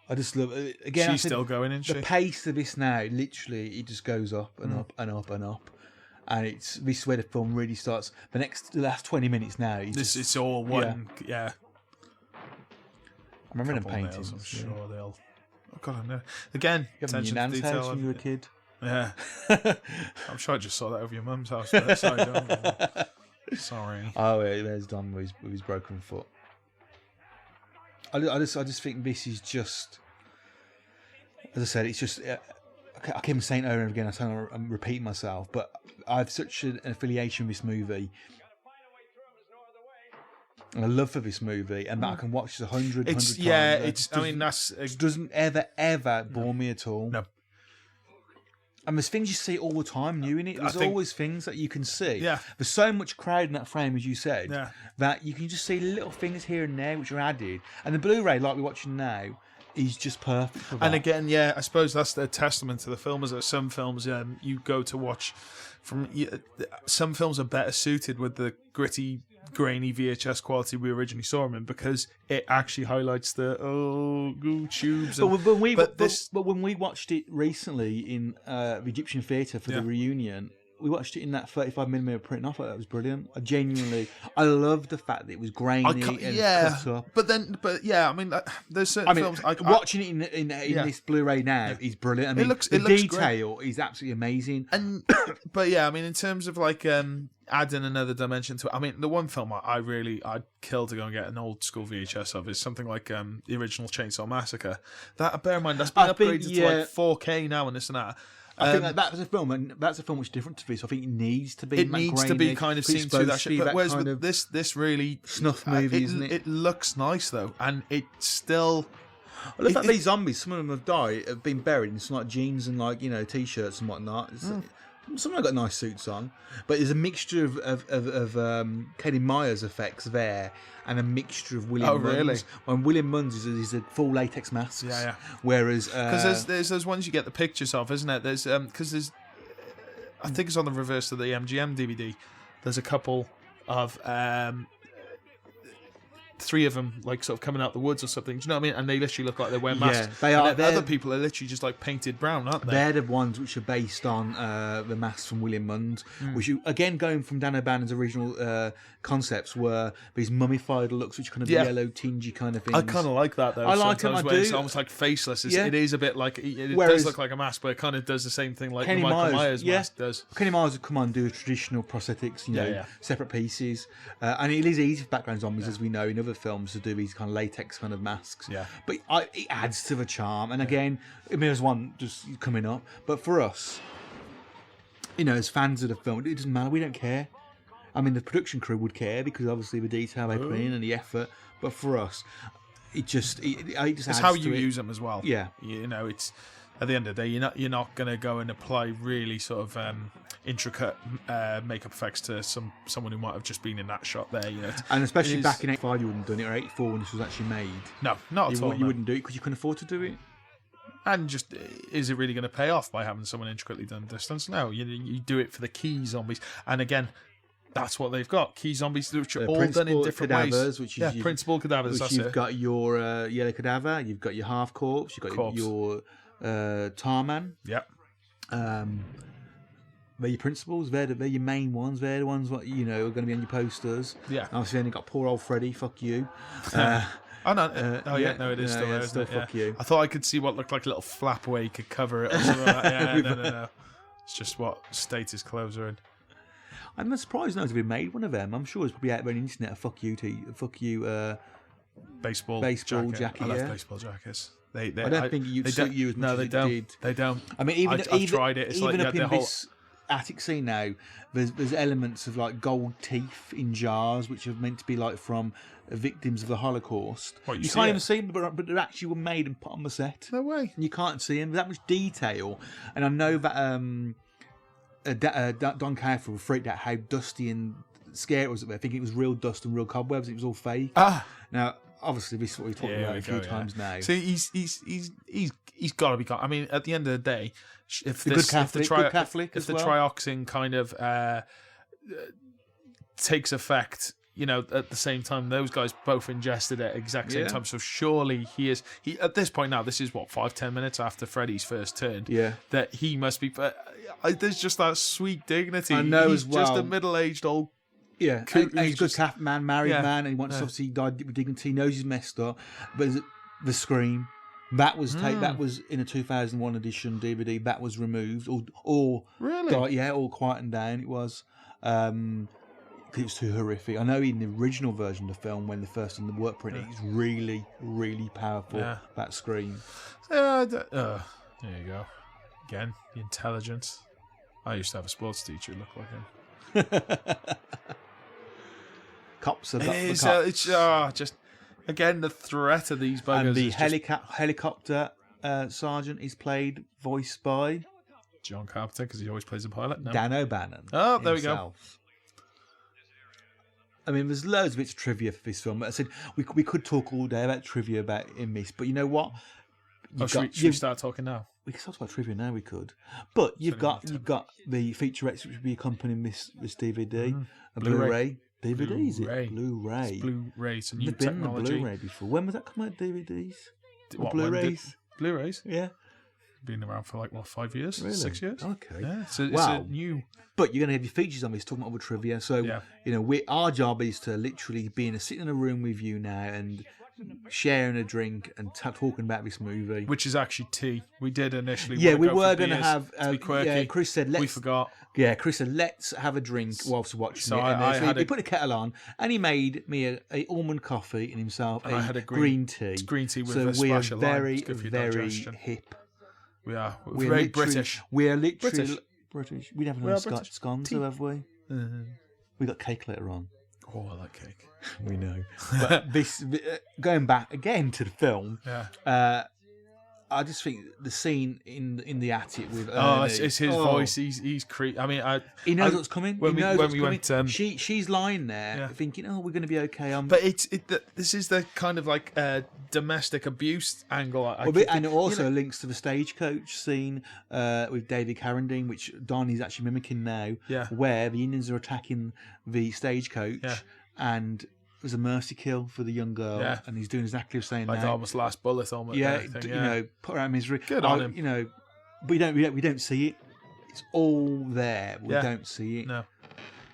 I just love it. Again, She's still going, isn't the she? pace of this now, literally, it just goes up and Mm. up and up and up. And this is where the film really starts. The last 20 minutes now. It's all one. Yeah. I remember them Couple nails, paintings. I'm sure they'll. Oh God, I know. Again, You have them in attention your to nan's detail. house when you were a kid. Yeah. I'm sure I just saw that over your mum's house. But sorry, don't. Sorry. Oh, yeah, there's Don with his broken foot. I just think this is just, as I said, it's just. I keep saying it over and over again. I'm repeating myself, but I have such an affiliation with this movie, and a love for this movie, and that I can watch this 100 It's times. yeah. It It's. just I mean, that's. It doesn't ever bore me at all. No. And there's things you see all the time new in it. There's think- always things that you can see. Yeah. There's so much crowd in that frame, as you said, Yeah. that you can just see little things here and there which are added. And the Blu-ray, like we're watching now, is just perfect for that. And again, yeah, I suppose that's the testament to the film. Is that some films you go to watch from some films are better suited with the gritty, grainy VHS quality we originally saw them in because it actually highlights the tubes. But And, when we watched it recently in the Egyptian Theatre for the reunion, we watched it in that 35mm print. And I thought that was brilliant. I love the fact that it was grainy and cut up. But yeah, I mean, there's certain films. Watching it in this Blu-ray now is brilliant. I mean, the detail is absolutely amazing. But yeah, I mean, in terms of like adding another dimension to it, I mean, the one film I'd kill to go and get an old school VHS of is something like the original Chainsaw Massacre. That, bear in mind, that's been upgraded to like 4K now and this and that. I think that's a film, and that's a film which is different to this. I think it needs to be. It needs to be kind of seen through that shit. But whereas with this really snuff movie, isn't it? It looks nice though, and it still. I love that these zombies. Some of them have been buried in some like jeans and like t-shirts and whatnot. Some of them got nice suits on, but there's a mixture of Kenny Myers effects there, and a mixture of William Munns. Really? When William Munns is a full latex mask. Yeah. Whereas because there's those ones you get the pictures of, isn't it? There's because there's I think it's on the reverse of the MGM DVD. There's a couple of 3 of them like sort of coming out the woods or something. Do you know what I mean? And they literally look like they're wearing masks. Yeah, they are. And other people are literally just like painted brown, aren't they? They're the ones which are based on the masks from William Munns, which again going from Dan O'Bannon's original concepts were these mummified looks, which kind of yellow tingy kind of things. I kind of like that though. I like them. It's almost like faceless. It is a bit like it does look like a mask, but it kind of does the same thing like Michael Myers mask does. Kenny Myers would come on and do traditional prosthetics, separate pieces, and it is easy for background zombies, as we know in other films, to do these kind of latex kind of masks. Yeah, but it adds to the charm. And again, I mean, there's one just coming up, but for us, as fans of the film, it doesn't matter. We don't care. I mean, the production crew would care because obviously the detail they put in and the effort. But for us, it just it's adds how to you it. use them as well. Yeah, it's at the end of the day, you're not going to go and apply really sort of intricate makeup effects to someone who might have just been in that shot there. And especially back in '85, you wouldn't have done it, or '84 when this was actually made. No, not at all. You wouldn't do it because you couldn't afford to do it. And just, is it really going to pay off by having someone intricately done distance? No, you do it for the key zombies. And again, that's what they've got. Key zombies, which are all done in different ways. Which is principal cadavers. Which you've got your yellow cadaver, you've got your half corpse, you've got your tarman. Yep. They're your principals. They're your main ones. They're the ones what are going to be on your posters. Yeah. Obviously, then you got poor old Freddy. Fuck you. Oh no! No, it is still there. Still fuck you. I thought I could see what looked like a little flap where you could cover it or something like that. Yeah, no. It's just what state his clothes are in. I'm surprised no one's been made one of them. I'm sure it's probably out there on the internet. A fuck you, baseball jacket. I love baseball jackets. I don't think it suit you as much as it did. They don't. I mean, I've tried it. It's even like up in this attic scene now, there's elements of like gold teeth in jars, which are meant to be like from victims of the Holocaust. You can't even see them, but they actually were made and put on the set. No way. And you can't see them. There's that much detail, and I know that Don Careful freaked out how dusty and scary it was up there, thinking it was real dust and real cobwebs. It was all fake. Now, obviously, this is what we've talked about a few times now. See, he's got to be. I mean, at the end of the day, if the trioxin kind of takes effect, at the same time, those guys both ingested it at exact same time. So surely he at this point now. This is what 5-10 minutes after Freddy's first turn. Yeah, that he must be. There's just that sweet dignity. I know he's as well. Just a middle-aged old. Yeah, and he's a good married man, and he wants to obviously died with dignity. He knows he's messed up, but the scream that was that was in a 2001 edition DVD that was removed or really all quietened down. It was. It was too horrific. I know in the original version of the film, when the first in the work print, it's really, really powerful. That scream. There you go. Again, the intelligence. I used to have a sports teacher who looked like him. Cops have got the cops. Just again the threat of these buggers. And the helicopter sergeant is voiced by John Carpenter, because he always plays the pilot. No. Dan O'Bannon. Oh, there himself. We go. I mean, there's loads of bits of trivia for this film. I said we could talk all day about trivia in this, but you know what? Should we start talking now? We can talk about trivia now. We could, but you've got the featurettes which would be accompanying this DVD, a Blu-ray. DVD, is it? Blu-ray. It's Blu-ray. It's a new There's been technology. Blu-ray before. When was that come out? DVDs or What, Blu-rays? Blu-rays? Yeah. been around for 5 years, Really? 6 years. Okay. Yeah, it's a Wow. new. But you're going to have your features on this, talking about other trivia. So, Yeah. our job is to literally sit in a room with you now and sharing a drink and talking about this movie. Which is actually tea. We did initially. Yeah, we wanna go were for going to beers have. to be quirky. Yeah, Chris said, we forgot. Yeah, Chris said, let's have a drink whilst watching So it. I So had he a- put a kettle on and he made me a almond coffee and himself And I had a green tea. It's green tea with So a we are splash of lime. very, It's good for your very digestion. hip. We are. We're very literally- British. We're literally British. British. We haven't We had are British. scones, Tea. though, have we? We got cake later on. Oh, I like cake. We know. But going back again to the film, Yeah. I just think the scene in the attic with Oh, Ernie, it's his voice. He's I mean, he knows I- what's coming. when he we- knows when what's we coming. went, She's lying there Yeah. thinking, "Oh, we're going to be okay." But this is the kind of domestic abuse angle. And it also links to the stagecoach scene with David Carradine, which Donnie's actually mimicking now. Yeah. Where the Indians are attacking the stagecoach, Yeah. and there's a mercy kill for the young girl, Yeah. and he's doing exactly the same like now. almost last bullet almost. Yeah, Thing, put her out of misery. Good on him. But we don't see it. It's all there. But Yeah. We don't see it. No.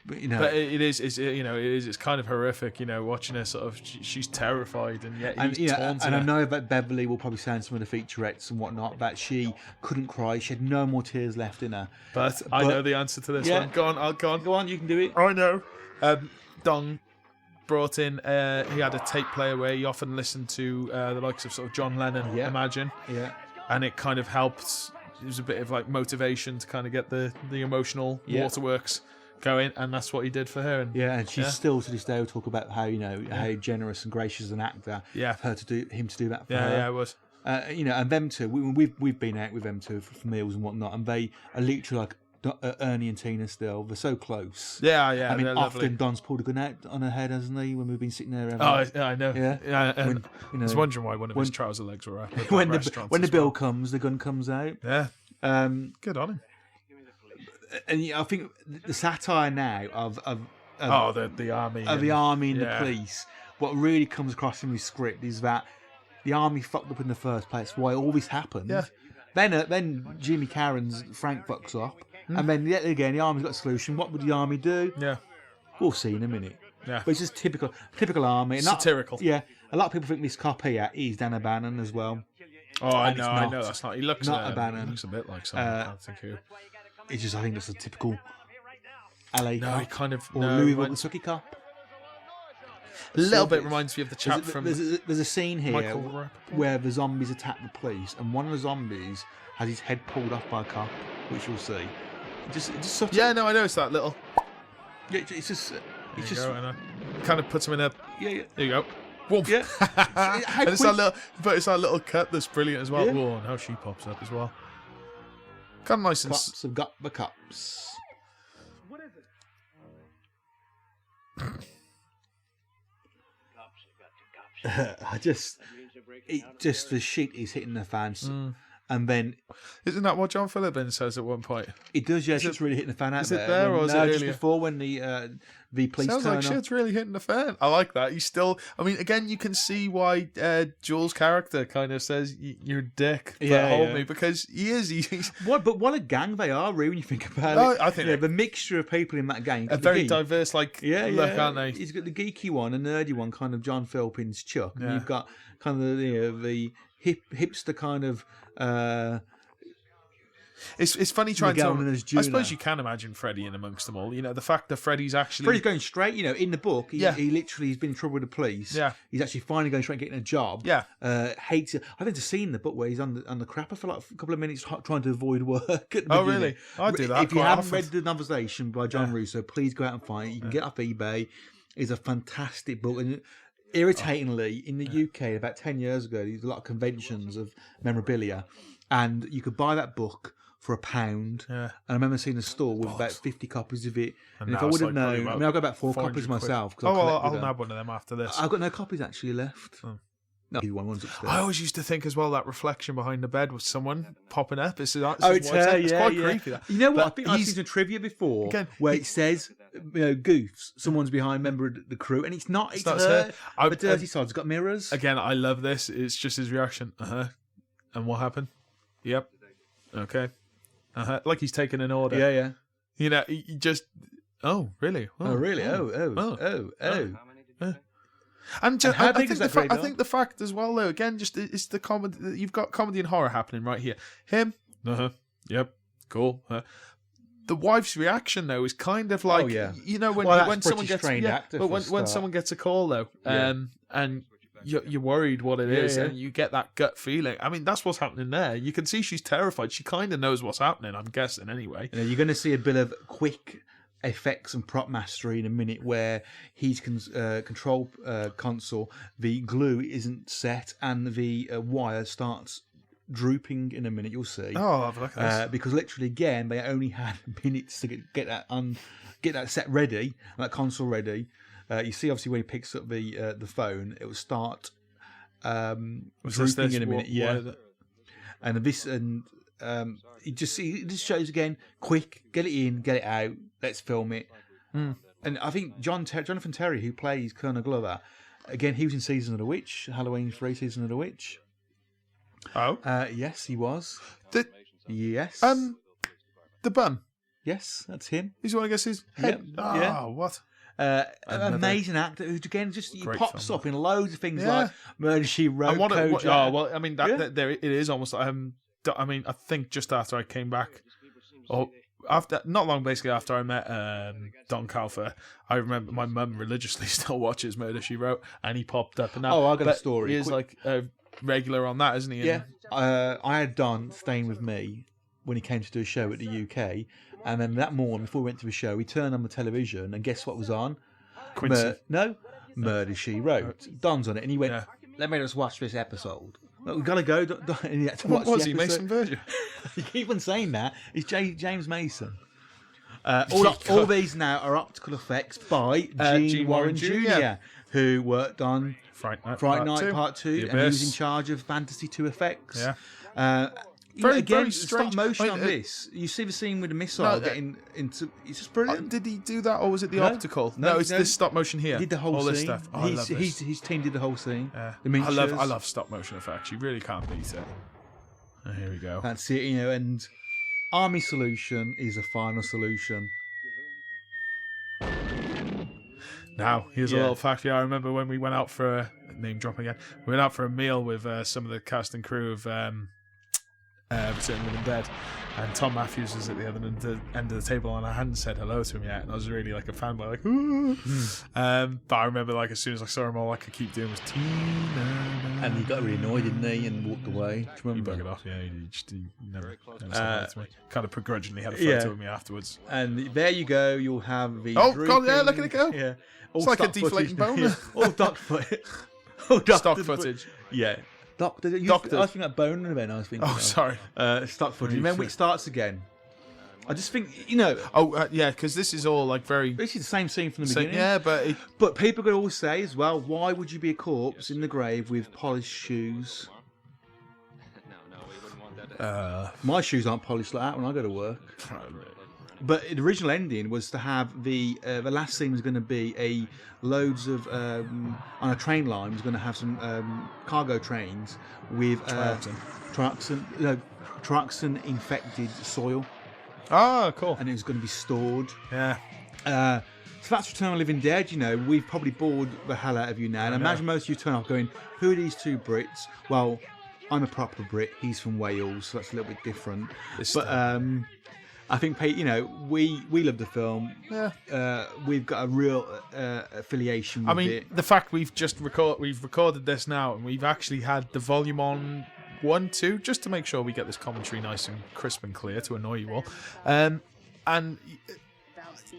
But But it is. It's kind of horrific. Watching her sort of. She's terrified, and yet and he's taunting and I her. know that Beverly will probably say in some of the featurettes and whatnot that she couldn't cry. She had no more tears left in her. But I know the answer to this Yeah. one. Go on. I'll go on. Go on, you can do it. I know. Dong brought in. He had a tape player where he often listened to the likes of sort of John Lennon. Yeah. Imagine. Yeah. And it kind of helped. It was a bit of motivation to kind of get the emotional Yeah. waterworks going, and that's what he did for her. And Yeah, and she's Yeah. still to this day will talk about how how generous and gracious an actor. Yeah. for him to do that for yeah, her. yeah, it was. And them two, we've been out with them two for meals and whatnot, and they are literally like Ernie and Tina still. They're so close. Yeah, yeah. I mean, they're often lovely. Don's pulled a gun out on her head, hasn't he? When we've been sitting there. Oh, I know. Yeah. And When, I was wondering why one of his trouser legs were up. At that when restaurant the as bill well. comes, the gun comes out. Yeah, And good on him. I think the satire now of The army. of the army and yeah. the police, what really comes across in the script is that the army fucked up in the first place. Why all this happened? Yeah. Then Jimmy Carron's Frank fucks up, and then yet again the army's got a solution. What would the army do? Yeah, We'll see in a minute. yeah. But it's just typical army. And Satirical. Yeah. A lot of people think this cop here is Dan O'Bannon as well. Oh, I And it's know. I know. not. That's not. He looks Not he O'Bannon. looks a bit like someone. I can't think who. It's just I think that's a typical LA No, cop he kind of. or no, Louisville, reminds- Kentucky cop. a little bit It's- reminds me of the chap from There's a scene here Michael Rappaport. where the zombies attack the police, and one of the zombies has his head pulled off by a cop, which you'll see. Just such. Yeah, no, I know it's that little. Yeah, it's just. There It's you just. go, and kind of puts him in a. Yeah. There you go. Whoop. Yeah. And it's quick- that little, but it's that little cut that's brilliant as well. Yeah. Whoa, and how she pops up as well. Kind of nice and. Cops have got the cops. I just, the shit is hitting the fans, and then Isn't that what John Phillippin says at one point? it does. Yeah, shit's really hitting the fan out is it there. there or is no, it just earlier? before when the police Sounds turn like up. shit's really hitting the fan. I like that. He's still. I mean, again, you can see why Jules' character kind of says, "You're a dick, but Yeah, hold yeah. me," because he is. He's But what a gang they are, really, when you think about Oh, it. I think Yeah, they're- the mixture of people in that gang. a The very geek. diverse, Yeah, look, yeah. aren't they? He's got the geeky one, a nerdy one, kind of John Philpin's Chuck. And Yeah. you've got kind of the hipster kind of. It's funny trying Miguel to. Nunes I suppose Jr.. you can imagine Freddie in amongst them all. The fact that Freddie's actually. Freddie's going straight, in the book, Yeah. he literally he's been in trouble with the police. Yeah. He's actually finally going straight and getting a job. Yeah. Hates it. I think there's a scene in the book where he's on the crapper for like a couple of minutes trying to avoid work. At the Oh, beginning. really? I do that If you quite haven't often. read The Novelization by John Russo, please go out and find it. You can get it off eBay. It's a fantastic book. And irritatingly, in the UK, about 10 years ago, there's a lot of conventions of memorabilia. And you could buy that book for £1. Yeah. And I remember seeing a store with about 50 copies of it. And if now I it's would have like probably known, about I've got about 4 400 copies quid. myself. 'cause Oh, I've well, collected I'll them. nab one of them after this. I've got no copies actually left. Oh. No, one's upstairs. I always used to think as well that reflection behind the bed was someone popping up. It's Oh, it's white her, out. It's yeah, quite yeah. creepy. That. You know what? But I think I've he's- seen some trivia before Again, where it says, goofs, someone's behind, member of the crew, and it's not. It's not her. her. The dirty side's got mirrors. Again, I love this. It's just his reaction. And what happened? Yep. Okay. Like he's taking an order. Yeah. You know, he just. Oh, really? Oh, really? Oh. And just, how I big think is that the graveyard? I think the fact as well, though, again, just it's the comedy. You've got comedy and horror happening right here. Him. Yep. Cool. The wife's reaction though is kind of like, you know, when someone gets but when someone gets a call though, and you're worried what it is, and you get that gut feeling. I mean, that's what's happening there. You can see she's terrified. She kind of knows what's happening. I'm guessing anyway. You know, you're going to see a bit of quick effects and prop mastery in a minute where his control console, the glue isn't set and the wire starts drooping in a minute. You'll see. Oh, I'll have a look at this. Because literally again they only had minutes to get that set ready, that console ready. You see, obviously, when he picks up the phone, it will start drooping in a minute. It just shows again, quick, get it in, get it out, let's film it. And I think Jonathan Terry, who plays Colonel Glover, again, he was in Season of the Witch, Halloween 3, Season of the Witch. Oh, yes, he was. Yes. The bun. Yes, that's him. He's the one I guess his head. Yep. Oh, Yeah. What? An amazing actor who again just he Great pops film. up in loads of things like Murder She Wrote. I mean that it is almost. I mean, I think just after I came back, or after not long, basically after I met Don Calfer, I remember my mum religiously still watches Murder She Wrote, and he popped up. And I got a story. He is like a regular on that, isn't he? Yeah, I had Don staying with me when he came to do a show at the UK. And then that morning, before we went to a show, we turned on the television, and guess what was on? Quincy. Murder She Wrote. Don's on it, and he went, "Let me just watch this episode." Well, we've got to go. And he had to watch What was the he, Mason episode. Verger? You keep on saying that. It's James Mason. All these now are optical effects by Gene Warren Jr., who worked on Fright Night Part 2, and he was in charge of Fantasy 2 effects. Yeah. Very strange. stop motion on this. You see the scene with the missile getting into. It's just brilliant. Did he do that, or was it the optical? No, it's this stop motion here. He did the whole all scene. This stuff. Oh, I love this. His team did the whole scene. Yeah. The miniatures. I love stop motion effects. You really can't beat it. Oh, here we go. That's it, you know. And Army Solution is a final solution. Now, here's a little fact. Yeah, I remember when we went out for a name drop again. We went out for a meal with some of the cast and crew of Return Living Dead, and Tom Matthews was at the other end of the table, and I hadn't said hello to him yet, and I was really like a fanboy, like, ooh. But I remember, like, as soon as I saw him, all I could keep doing was Tina. And he got really annoyed, didn't he, and walked away. Do you He remember? buggered off, yeah. He never said hello to me. Kind of begrudgingly had a photo with me afterwards. And there you go. You'll have the. Oh, God, yeah, look at it go. Yeah. It's like a deflating bone. All stock footage. Stock footage. Yeah. Doctor. I was thinking that bone event. I was thinking. Oh, sorry. Stock footage. Remember, it starts again. I just think, you know. Oh, yeah, because this is all like very. This is the same scene from the beginning. Yeah, but. But people could always say as well, why would you be a corpse in the grave with polished shoes? My shoes aren't polished like that when I go to work. But the original ending was to have the last scene was going to be loads of on a train line was going to have some cargo trains with trioxin infected soil. Oh, cool. And it was going to be stored. Yeah. So that's Return of the Living Dead. You know, we've probably bored the hell out of you now. And imagine most of you turn off going, who are these two Brits? Well, I'm a proper Brit. He's from Wales, so that's a little bit different. I think, you know, we love the film. Yeah. We've got a real affiliation with it. The fact we've recorded this now, and we've actually had the volume on 1, 2, just to make sure we get this commentary nice and crisp and clear to annoy you all. And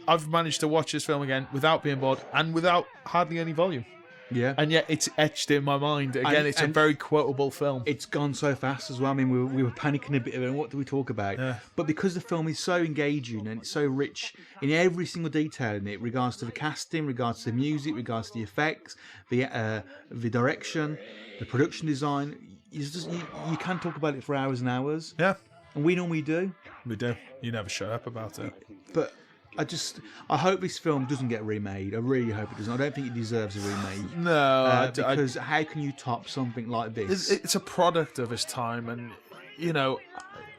I've managed to watch this film again without being bored and without hardly any volume. Yeah. And yet it's etched in my mind. Again, it's a very quotable film. It's gone so fast as well. I mean, we were panicking a bit of it. What do we talk about? Yeah. But because the film is so engaging and it's so rich in every single detail in it, regards to the casting, regards to the music, regards to the effects, the direction, the production design, you can talk about it for hours and hours. Yeah. And we normally do. We do. You never shut up about it. But I hope this film doesn't get remade. I really hope it doesn't. I don't think it deserves a remake. No. Because how can you top something like this? It's a product of its time, and, you know,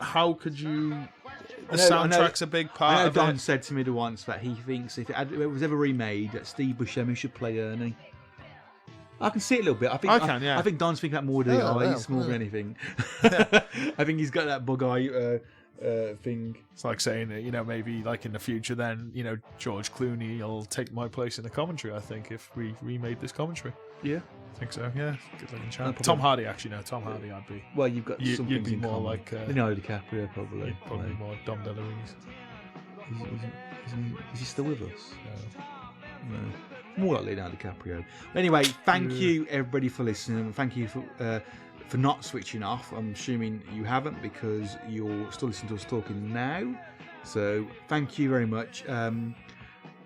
how could you? The I know- soundtrack's a big part I know of Don it. said to me once that he thinks if it was ever remade, that Steve Buscemi should play Ernie. I can see it a little bit. I think I can, yeah. I think Don's thinking about more the Yeah, eyes yeah, more than anything. I think he's got that bug eye thing. It's like saying that, maybe like in the future, then George Clooney will take my place in the commentary. I think if we remade this commentary, Yeah. I think so. Yeah, good looking chap. probably- Tom Hardy, actually, no. Tom Hardy, I'd be. Well, you've got some You'd things be in more common. like Leonardo DiCaprio, probably. you'd probably more Dom DeLuise. Is he still with us? No. No. More like Leonardo DiCaprio. Anyway, thank you everybody for listening. Thank you for not switching off. I'm assuming you haven't because you're still listening to us talking now. So thank you very much.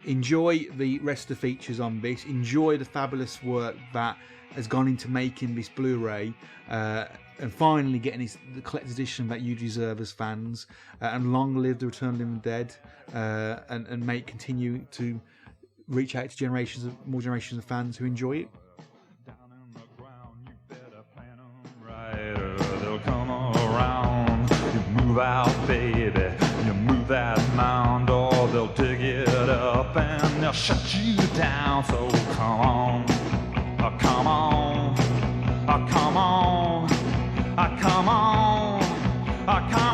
Enjoy the rest of the features on this. Enjoy the fabulous work that has gone into making this Blu-ray and finally getting the collector's edition that you deserve as fans. And long live the Return of the Living Dead, and may it continue to reach out to more generations of fans who enjoy it. Down in the ground, you better plant 'em right, or they'll come around. You move out, baby, you move that mound, or they'll dig it up and they'll shut you down. So come on, come on, come on, come on, come